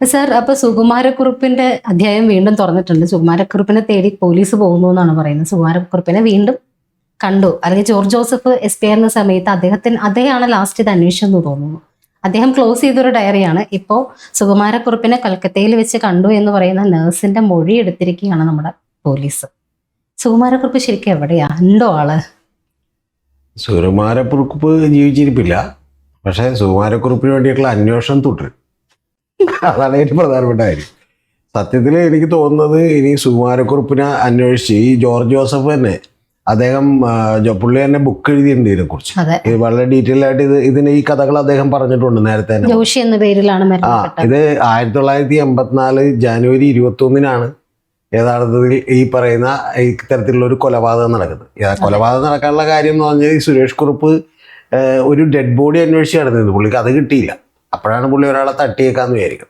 Sir, അപ്പൊ സുകുമാരക്കുറുപ്പിന്റെ അധ്യായം വീണ്ടും തുറന്നിട്ടുണ്ട്. സുകുമാരക്കുറുപ്പിനെ തേടി പോലീസ് പോകുന്നു എന്നാണ് പറയുന്നത്. സുകുമാരക്കുറുപ്പിനെ വീണ്ടും കണ്ടു, അല്ലെങ്കിൽ ജോർജ് ജോസഫ് എസ് പി ആയിരുന്ന സമയത്ത് അദ്ദേഹമാണ് ലാസ്റ്റ് ഇത് അന്വേഷിച്ചെന്ന് തോന്നുന്നു. അദ്ദേഹം ക്ലോസ് ചെയ്തൊരു ഡയറിയാണ്. ഇപ്പോൾ സുകുമാരക്കുറുപ്പിനെ കൽക്കത്തയിൽ വെച്ച് കണ്ടു എന്ന് പറയുന്ന നഴ്സിന്റെ മൊഴി എടുത്തിരിക്കുകയാണ് നമ്മുടെ പോലീസ്. സുകുമാരക്കുറുപ്പ് ശരിക്കും എവിടെയാ? ഉണ്ടോ ആള്? സുകുമാരക്കുറുപ്പ് ജീവിച്ചിരിപ്പില്ല, പക്ഷേ സുകുമാരക്കുറുപ്പിന് വേണ്ടിയിട്ടുള്ള അന്വേഷണം തുടരും. അതാണ് ഏറ്റവും പ്രധാനപ്പെട്ട കാര്യം. സത്യത്തിൽ എനിക്ക് തോന്നുന്നത് ഇനി സുകുമാരക്കുറുപ്പിനെ അന്വേഷിച്ച് ഈ ജോർജ് ജോസഫ് തന്നെ അദ്ദേഹം പുള്ളി തന്നെ ബുക്ക് എഴുതിയിട്ടുണ്ട് ഇതിനെക്കുറിച്ച്. വളരെ ഡീറ്റെയിൽ ആയിട്ട് ഇതിന് ഈ കഥകൾ അദ്ദേഹം പറഞ്ഞിട്ടുണ്ട് നേരത്തെ തന്നെ. ജോഷി എന്ന പേരിലാണ് ഇത് 1984 ജനുവരി 21 യഥാർത്ഥത്തിൽ ഈ പറയുന്ന ഇത്തരത്തിലുള്ള ഒരു കൊലപാതകം നടക്കുന്നത്. കൊലപാതകം നടക്കാനുള്ള കാര്യം എന്ന് പറഞ്ഞാൽ ഈ സുരേഷ് കുറുപ്പ് ഒരു ഡെഡ് ബോഡി അന്വേഷിച്ച് നടന്നത്. പുള്ളിക്ക് അത് കിട്ടിയില്ല. അപ്പോഴാണ് പുള്ളി ഒരാളെ തട്ടിയേക്കാന്ന് വിചാരിക്കും.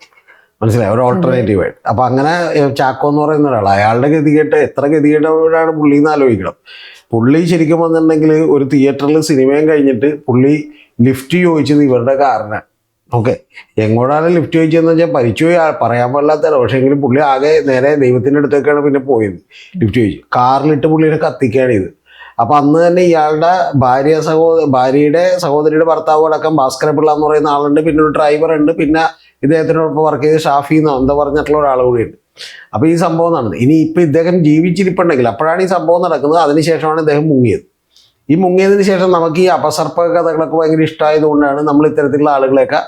മനസ്സിലായി, ഒരു ഓൾട്ടർനേറ്റീവ് ആയിട്ട്. അപ്പം അങ്ങനെ ചാക്കോ എന്ന് പറയുന്ന ഒരാൾ, അയാളുടെ ഗതികേട്ട് എത്ര ഗതികേട്ടവരാണ് പുള്ളി എന്ന് ആലോചിക്കണം. പുള്ളി ശരിക്കും വന്നിട്ടുണ്ടെങ്കിൽ ഒരു തിയേറ്ററിൽ സിനിമയും കഴിഞ്ഞിട്ട് പുള്ളി ലിഫ്റ്റ് ചോദിച്ചത് ഇവരുടെ കാറിനാണ്. ഓക്കെ, എങ്ങോട്ടാണ് ലിഫ്റ്റ് ചോദിച്ചതെന്ന് വെച്ചാൽ പരിചയം പറയാൻ പാടില്ലാത്തതാണ്. പക്ഷേ എങ്കിലും പുള്ളി ആകെ നേരെ ദൈവത്തിൻ്റെ അടുത്തേക്കാണ് പിന്നെ പോയത്. ലിഫ്റ്റ് ചോദിച്ചു കാറിലിട്ട് പുള്ളിനെ കത്തിക്കുകയാണ് ഇത്. അപ്പം അന്ന് തന്നെ ഇയാളുടെ ഭാര്യയുടെ സഹോദരിയുടെ ഭർത്താവ് അടക്കം ഭാസ്കരപിള്ള എന്ന് പറയുന്ന ആളുണ്ട്, പിന്നെ ഒരു ഡ്രൈവർ ഉണ്ട്, പിന്നെ ഇദ്ദേഹത്തിനോടൊപ്പം വർക്ക് ചെയ്ത് ഷാഫി എന്നോ എന്താ പറഞ്ഞിട്ടുള്ള ഒരാൾ കൂടിയുണ്ട്. അപ്പോൾ ഈ സംഭവം നടന്നത്. ഇനി ഇപ്പം ഇദ്ദേഹം ജീവിച്ചിരിപ്പുണ്ടെങ്കിൽ അപ്പോഴാണ് ഈ സംഭവം നടക്കുന്നത്. അതിനുശേഷമാണ് ഇദ്ദേഹം മുങ്ങിയത്. ഈ മുങ്ങിയതിന് ശേഷം നമുക്ക് ഈ അപസർപ്പ കഥകളൊക്കെ ഭയങ്കര ഇഷ്ടമായതുകൊണ്ടാണ് നമ്മൾ ഇത്തരത്തിലുള്ള ആളുകളെയൊക്കെ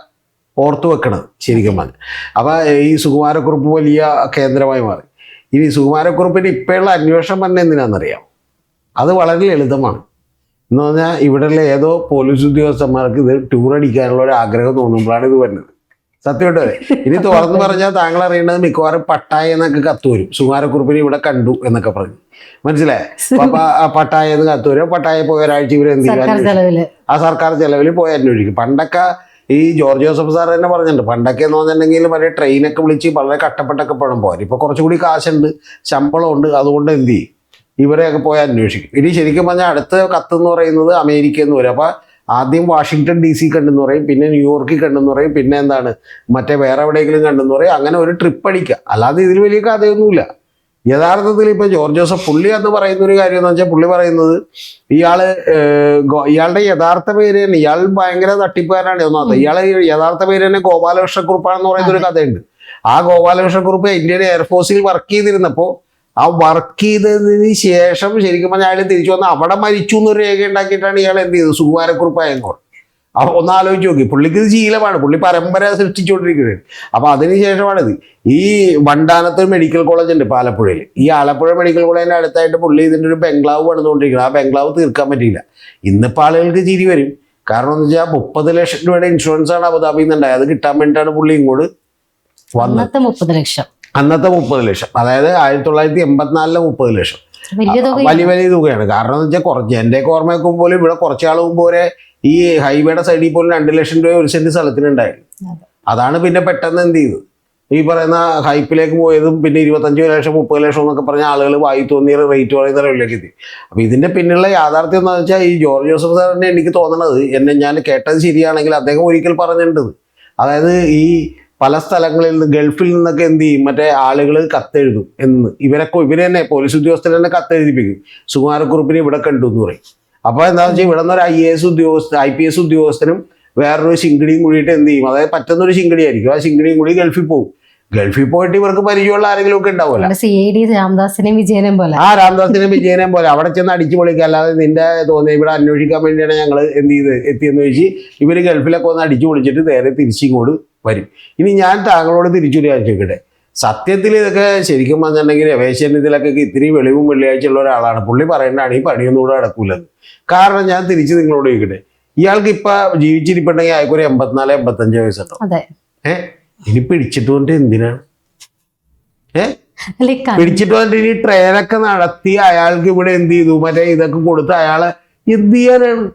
ഓർത്തു വെക്കണത് ശരിക്കും പറഞ്ഞാൽ. അപ്പോൾ ഈ സുകുമാരക്കുറുപ്പ് വലിയ കേന്ദ്രമായി മാറി. ഇനി സുകുമാരക്കുറുപ്പിൻ്റെ ഇപ്പോഴുള്ള അന്വേഷണം തന്നെ എന്തിനാണെന്നറിയാം? അത് വളരെ ലളിതമാണ്. എന്ന് പറഞ്ഞാൽ ഇവിടെയുള്ള ഏതോ പോലീസ് ഉദ്യോഗസ്ഥന്മാർക്ക് ഇത് ടൂർ അടിക്കാനുള്ള ഒരു ആഗ്രഹം തോന്നുമ്പോഴാണ് ഇത് വരുന്നത്. സത്യമായിട്ട് ഇനി തുറന്ന് പറഞ്ഞാൽ താങ്കൾ അറിയേണ്ടത് മിക്കവാറും പട്ടായ എന്നൊക്കെ കത്ത് വരും. സുകുമാരക്കുറുപ്പിനെ ഇവിടെ കണ്ടു എന്നൊക്കെ പറഞ്ഞു, മനസ്സിലായേ? അപ്പൊ പട്ടായ എന്ന് കത്ത് വരും. പട്ടായ പോയ ഒരാഴ്ച ഇവർ എന്ത് ചെയ്യും? ആ സർക്കാർ ചെലവിൽ പോയി അന്വേഷിക്കും. പണ്ടൊക്കെ ഈ ജോർജ് ജോസഫ് സാർ തന്നെ പറഞ്ഞിട്ടുണ്ട്, പണ്ടൊക്കെ എന്ന് പറഞ്ഞിട്ടുണ്ടെങ്കിൽ മറ്റേ ട്രെയിനൊക്കെ വിളിച്ച് വളരെ കഷ്ടപ്പെട്ടൊക്കെ പണം പോകാൻ. ഇപ്പോൾ കുറച്ചുകൂടി കാശുണ്ട്, ശമ്പളമുണ്ട്, അതുകൊണ്ട് എന്ത് ചെയ്യും? ഇവരെയൊക്കെ പോയി അന്വേഷിക്കും. ഇനി ശരിക്കും പറഞ്ഞാൽ അടുത്ത കത്ത് എന്ന് പറയുന്നത് അമേരിക്ക എന്ന് വരും. അപ്പോൾ ആദ്യം വാഷിങ്ടൺ DC കണ്ടെന്ന് പറയും, പിന്നെ ന്യൂയോർക്കിൽ കണ്ടെന്ന് പറയും, പിന്നെ എന്താണ് മറ്റേ വേറെ എവിടെയെങ്കിലും കണ്ടെന്ന് പറയും. അങ്ങനെ ഒരു ട്രിപ്പ് അടിക്കുക. അല്ലാതെ ഇതിൽ വലിയ കഥയൊന്നുമില്ല. യഥാർത്ഥത്തിൽ ഇപ്പോൾ ജോർജ് ജോസഫ് പുള്ളി എന്ന് പറയുന്ന ഒരു കാര്യം എന്ന് വെച്ചാൽ പുള്ളി പറയുന്നത് ഇയാളുടെ യഥാർത്ഥ പേര് തന്നെ, ഇയാൾ ഭയങ്കര തട്ടിപ്പുകാരനാണ്. ഒന്നാമത്തെ ഇയാളെ യഥാർത്ഥ പേര് തന്നെ ഗോപാലകൃഷ്ണക്കുറുപ്പാണെന്ന് പറയുന്ന ഒരു കഥയുണ്ട്. ആ ഗോപാലകൃഷ്ണക്കുറുപ്പ് ഇന്ത്യൻ എയർഫോഴ്സിൽ വർക്ക് ചെയ്തിരുന്നപ്പോൾ ആ വർക്ക് ചെയ്തതിന് ശേഷം ശരിക്കും പറഞ്ഞാൽ അയാൾ തിരിച്ചു വന്ന് അവിടെ മരിച്ചു എന്നൊരു രേഖ ഉണ്ടാക്കിയിട്ടാണ് ഇയാൾ എന്ത് ചെയ്തത്? സുകുമാരക്കുറുപ്പായെന്നോ. അപ്പോൾ ഒന്ന് ആലോചിച്ച് നോക്കി. പുള്ളിക്ക് ഇത് ശീലമാണ്, പുള്ളി പരമ്പര സൃഷ്ടിച്ചുകൊണ്ടിരിക്കുന്നത്. അപ്പോൾ അതിനുശേഷമാണിത്. ഈ വണ്ടാനത്ത് മെഡിക്കൽ കോളേജ് ഉണ്ട് പാലപ്പുഴയിൽ. ഈ ആലപ്പുഴ മെഡിക്കൽ കോളേജിൻ്റെ അടുത്തായിട്ട് പുള്ളി ഇതിൻ്റെ ഒരു ബംഗ്ലാവ് പണിതുകൊണ്ടിരിക്കുന്നത്. ആ ബംഗ്ലാവ് തീർക്കാൻ പറ്റിയില്ല. ഇന്നിപ്പോൾ ആളുകൾക്ക് ചിരി വരും. കാരണം എന്ന് വെച്ചാൽ 30 ലക്ഷം രൂപയുടെ ഇൻഷുറൻസ് ആണ് അബുദാബിയിൽ നിന്നുണ്ടായത്. അത് കിട്ടാൻ വേണ്ടിയിട്ടാണ് പുള്ളി ഇങ്ങോട്ട് വന്നത്. അന്നത്തെ 30 ലക്ഷം, അതായത് 1984 30 ലക്ഷം വലിയ തുകയാണ്. കാരണം എന്ന് വെച്ചാൽ കുറച്ച് എൻ്റെയൊക്കെ ഓർമ്മയൊക്കെ പോലും ഇവിടെ കുറച്ചാൾ മുമ്പ് വരെ ഈ ഹൈവേയുടെ സൈഡിൽ പോലും 2 ലക്ഷം രൂപ ഒരു സെന്റ് സ്ഥലത്തിനുണ്ടായിരുന്നു. അതാണ് പിന്നെ പെട്ടെന്ന് എന്ത് ചെയ്തു ഈ പറയുന്ന ഹൈപ്പിലേക്ക് പോയതും പിന്നെ 25 ലക്ഷം 30 ലക്ഷം എന്നൊക്കെ പറഞ്ഞ ആളുകൾ വായി തോന്നിയ റേറ്റ് പറയുന്ന ലെവലിലേക്ക് എത്തി. അപ്പോൾ ഇതിൻ്റെ പിന്നിലുള്ള യാഥാർത്ഥ്യം എന്ന് വെച്ചാൽ ഈ ജോർജ് ജോസഫ് സാറിനെ എനിക്ക് തോന്നണത്, ഞാൻ കേട്ടത് ശരിയാണെങ്കിൽ അദ്ദേഹം ഒരിക്കൽ പറഞ്ഞിട്ടുണ്ട്. അതായത് ഈ പല സ്ഥലങ്ങളിൽ നിന്ന് ഗൾഫിൽ നിന്നൊക്കെ എന്ത് ചെയ്യും, മറ്റേ ആളുകൾ കത്തെഴുതും എന്ന് ഇവരെ തന്നെ പോലീസ് ഉദ്യോഗസ്ഥർ തന്നെ കത്തെഴുതിപ്പിക്കും. സുകുമാരക്കുറുപ്പിനെ ഇവിടെ കണ്ടു എന്ന് പറയും. അപ്പോൾ എന്താണെന്ന് വെച്ചാൽ ഇവിടെ നിന്ന് ഒരു IPS ഉദ്യോഗസ്ഥനും വേറൊരു ശിങ്കിടിയും കൂടിയിട്ട് എന്ത് ചെയ്യും, അതായത് പറ്റുന്നൊരു ശിങ്കിടി ആയിരിക്കും. ആ ശിങ്കിടിയും കൂടി ഗൾഫിൽ പോകും. ഗൾഫിൽ പോയിട്ട് ഇവർക്ക് പരിചയമുള്ള ആരെങ്കിലും ഒക്കെ ഉണ്ടാവുമല്ലോ. രാംദാസിനെയും വിജയനെയും പോലെ അവിടെ ചെന്ന് അടിച്ചു പൊളിക്കുക. അല്ലാതെ നിന്റെ തോന്നി ഇവിടെ അന്വേഷിക്കാൻ വേണ്ടിയാണ് ഞങ്ങൾ എന്ത് ചെയ്ത് എത്തിയെന്ന് ചോദിച്ച് ഇവർ ഗൾഫിലൊക്കെ ഒന്ന് അടിച്ചു പൊളിച്ചിട്ട് നേരെ തിരിച്ചിങ്ങോട്ട് വരും. ഇനി ഞാൻ താങ്കളോട് തിരിച്ചൊരു കാര്യം ചോദിക്കട്ടെ. സത്യത്തിൽ ഇതൊക്കെ ശരിക്കും പറഞ്ഞിട്ടുണ്ടെങ്കിൽ രമേശൻ ഇതിലൊക്കെ ഇത്തിരി വെളിവും വെള്ളിയാഴ്ച ഉള്ള ഒരാളാണ്. പുള്ളി പറയേണ്ടതാണ് ഈ പണിയൊന്നും കൂടെ നടക്കൂലെന്ന്. കാരണം ഞാൻ തിരിച്ച് നിങ്ങളോട് ചോദിക്കട്ടെ, ഇയാൾക്ക് ഇപ്പൊ ജീവിച്ചിരിപ്പുണ്ടെങ്കിൽ അയാൾക്ക് ഒരു 84-85 വയസ്സുണ്ടോ? ഇനി പിടിച്ചിട്ട് കൊണ്ട് എന്തിനാണ് പിടിച്ചിട്ട് വന്നിട്ട് ഇനി ട്രെയിനൊക്കെ നടത്തി അയാൾക്ക് ഇവിടെ എന്ത് ചെയ്തു, മറ്റേ ഇതൊക്കെ കൊടുത്ത് അയാളെ എന്ത് ചെയ്യാനാണ്?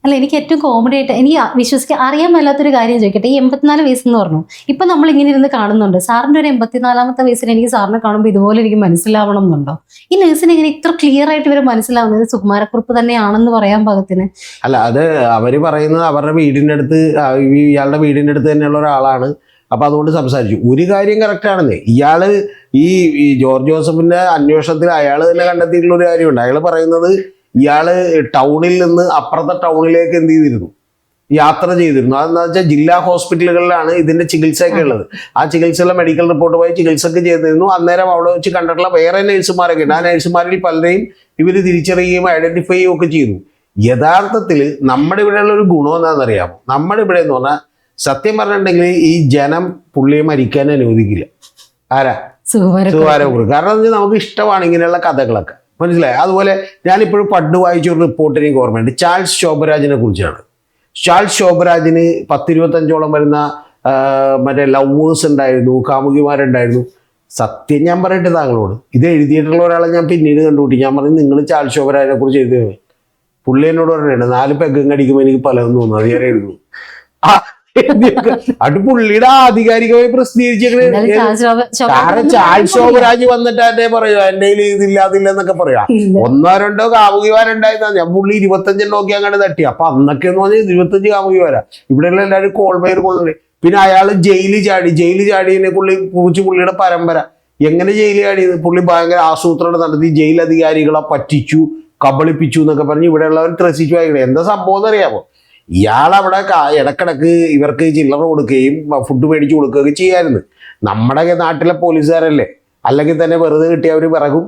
അല്ല, എനിക്ക് ഏറ്റവും കോമഡി ആയിട്ട് എനിക്ക് വിശ്വസിക്കാൻ അറിയാൻ മേലാത്തൊരു കാര്യം ചോദിക്കട്ടെ. ഈ 84 വയസ്സെന്ന് പറഞ്ഞു, ഇപ്പൊ നമ്മൾ ഇങ്ങനെ ഇരുന്ന് കാണുന്നുണ്ട്. സാറിന്റെ ഒരു 84ാമത്തെ വയസ്സിൽ എനിക്ക് സാറിനെ കാണുമ്പോൾ ഇതുപോലെ എനിക്ക് മനസ്സിലാവണം എന്നുണ്ടോ? ഈ നേഴ്സിന് ഇങ്ങനെ ഇത്ര ക്ലിയർ ആയിട്ട് ഇവരെ മനസ്സിലാവുന്നത് സുകുമാരക്കുറുപ്പ് തന്നെയാണെന്ന് പറയാൻ പാകത്തിന്? അല്ല, അത് അവര് പറയുന്നത് അവരുടെ വീടിന്റെ അടുത്ത് ഇയാളുടെ വീടിന്റെ അടുത്ത് തന്നെയുള്ള ഒരാളാണ്. അപ്പൊ അതുകൊണ്ട് സംസാരിച്ചു. ഒരു കാര്യം കറക്റ്റ് ആണെന്നേ, ഇയാള് ഈ ജോർജ് ജോസഫിന്റെ അന്വേഷണത്തിൽ അയാൾ തന്നെ കണ്ടെത്തിയിട്ടുള്ള ഒരു കാര്യമുണ്ട്. അയാൾ പറയുന്നത് ഇയാള് ടൗണിൽ നിന്ന് അപ്പുറത്തെ ടൗണിലേക്ക് എന്ത് ചെയ്തിരുന്നു, യാത്ര ചെയ്തിരുന്നു. അതെന്താ വെച്ചാൽ ജില്ലാ ഹോസ്പിറ്റലുകളിലാണ് ഇതിന്റെ ചികിത്സയൊക്കെ ഉള്ളത്. ആ ചികിത്സയിലെ മെഡിക്കൽ റിപ്പോർട്ട് പോയി ചികിത്സക്ക് ചെയ്തിരുന്നു. അന്നേരം അവിടെ വെച്ച് കണ്ടിട്ടുള്ള വേറെ നഴ്സുമാരൊക്കെ ഉണ്ട്. ആ നഴ്സുമാരിൽ പലരെയും ഇവർ തിരിച്ചറിയുകയും ഐഡന്റിഫൈ ചെയ്യുകയും ഒക്കെ ചെയ്തു. യഥാർത്ഥത്തിൽ നമ്മുടെ ഇവിടെയുള്ള ഒരു ഗുണം എന്താണെന്നറിയാമോ? നമ്മുടെ ഇവിടെ എന്ന് പറഞ്ഞാൽ സത്യം പറഞ്ഞിട്ടുണ്ടെങ്കിൽ ഈ ജനം പുള്ളിയെ മരിക്കാൻ അനുവദിക്കില്ല. ആരാ? സുകുമാരക്കുറുപ്പ്. കാരണം എന്താ വെച്ചാൽ നമുക്ക് ഇഷ്ടമാണ് ഇങ്ങനെയുള്ള കഥകളൊക്കെ, മനസ്സിലായി. അതുപോലെ ഞാനിപ്പോഴും പണ്ട് വായിച്ചൊരു റിപ്പോർട്ട് എനിക്ക് ഓർമ്മയുണ്ട്. ചാൾസ് ശോഭരാജിനെ കുറിച്ചാണ്. ചാൾസ് ശോഭരാജിന് 10-25ഓളം വരുന്ന മറ്റേ ലവേഴ്സ് ഉണ്ടായിരുന്നു, കാമുകിമാരുണ്ടായിരുന്നു. സത്യം ഞാൻ പറയട്ടെ താങ്കളോട്, ഇത് എഴുതിയിട്ടുള്ള ഒരാളെ ഞാൻ പിന്നീട് കണ്ടുപിട്ടി. ഞാൻ പറഞ്ഞു നിങ്ങൾ ചാൾസ് ശോഭരാജിനെ കുറിച്ച് എഴുതി. പുള്ളി എന്നോട് പറഞ്ഞിട്ടുണ്ട് 4 പെഗ്ഗും കടിക്കുമ്പോൾ എനിക്ക് പലതും തോന്നുന്നു, അത് ഞാൻ എഴുതുന്നു. അത് പുള്ളിയുടെ ആധികാരികമായി പ്രസിദ്ധീകരിച്ചേക്കണേ. കാരണം ചാൾസ് ശോഭരാജ് വന്നിട്ട് എന്നെ പറയുക എന്റെ ഇതില്ല അതില്ല എന്നൊക്കെ പറയാ. 1-2 കാമുകിമാരുണ്ടായിരുന്ന ഞാൻ പുള്ളി 25 നോക്കി അങ്ങോട്ട് തട്ടി. അപ്പൊ അന്നൊക്കെ എന്ന് പറഞ്ഞാൽ 25 കാമുകിമാരാ. ഇവിടെയുള്ള എല്ലാവരും കോൾമേർ കൊള്ളു. പിന്നെ അയാൾ ജയിലിൽ ചാടിയതിനെ കുറിച്ച് പുള്ളിയുടെ പരമ്പര. എങ്ങനെ ജയിലിൽ ചാടിയത്? പുള്ളി ഭയങ്കര ആസൂത്രണം നടത്തി ജയിൽ അധികാരികളെ പറ്റിച്ചു, കബളിപ്പിച്ചു എന്നൊക്കെ പറഞ്ഞ് ഇവിടെയുള്ളവർ ത്രസിച്ചു വായിക്കണേ. എന്താ സംഭവം എന്നറിയാമോ? ഇയാളവിടെ ഇടക്കിടക്ക് ഇവർക്ക് ചില്ലറ കൊടുക്കുകയും ഫുഡ് മേടിച്ചു കൊടുക്കുകയൊക്കെ ചെയ്യാമായിരുന്നു. നമ്മുടെ നാട്ടിലെ പോലീസുകാരല്ലേ, അല്ലെങ്കിൽ തന്നെ വെറുതെ കിട്ടിയവർ വിറകും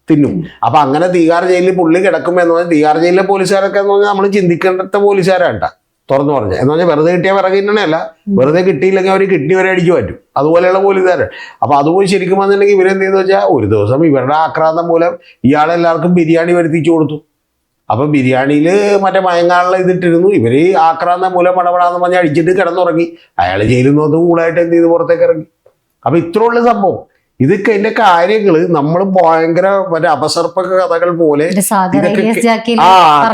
തിന്നും. അപ്പൊ അങ്ങനെ തീഹാർ ജയിലിൽ പുള്ളി കിടക്കുമ്പോൾ എന്ന് പറഞ്ഞാൽ തീഹാർ ജയിലിലെ പോലീസുകാരൊക്കെ എന്ന് പറഞ്ഞാൽ നമ്മൾ ചിന്തിക്കേണ്ട പോലീസുകാരാണ്ട, തുറന്നു പറഞ്ഞത്. എന്ന് പറഞ്ഞാൽ വെറുതെ കിട്ടിയ വിറക് തിന്നണല്ല, വെറുതെ കിട്ടിയില്ലെങ്കിൽ അവർ കിഡ്നി വരെ അടിച്ചു പറ്റും. അതുപോലെയുള്ള പോലീസുകാർ. അപ്പൊ അതുപോലെ ശരിക്കും വന്നിട്ടുണ്ടെങ്കിൽ ഇവരെന്തെന്ന് വെച്ചാൽ ഒരു ദിവസം ഇവരുടെ ആക്രാന്തം മൂലം ഇയാളെല്ലാവർക്കും ബിരിയാണി വരുത്തിച്ചു കൊടുത്തു. അപ്പൊ ബിരിയാണിയിൽ മറ്റേ മയങ്ങാനുള്ള ഇതിട്ടിരുന്നു. ഇവര് ആക്രാന്തം മൂലം പടപടാന്ന് പറഞ്ഞ് അടിച്ചിട്ട് കിടന്നുറങ്ങി. അയാൾ ജയിലിൽ നിന്ന് കൂളായിട്ട് എന്ത് ചെയ്ത് പുറത്തേക്ക് ഇറങ്ങി. അപ്പൊ ഇത്രയുള്ള സംഭവം. ഇതൊക്കെ ഇതിന്റെ കാര്യങ്ങള് നമ്മൾ ഭയങ്കര മറ്റേ അപസർപ്പ കഥകൾ പോലെ ഇതൊക്കെ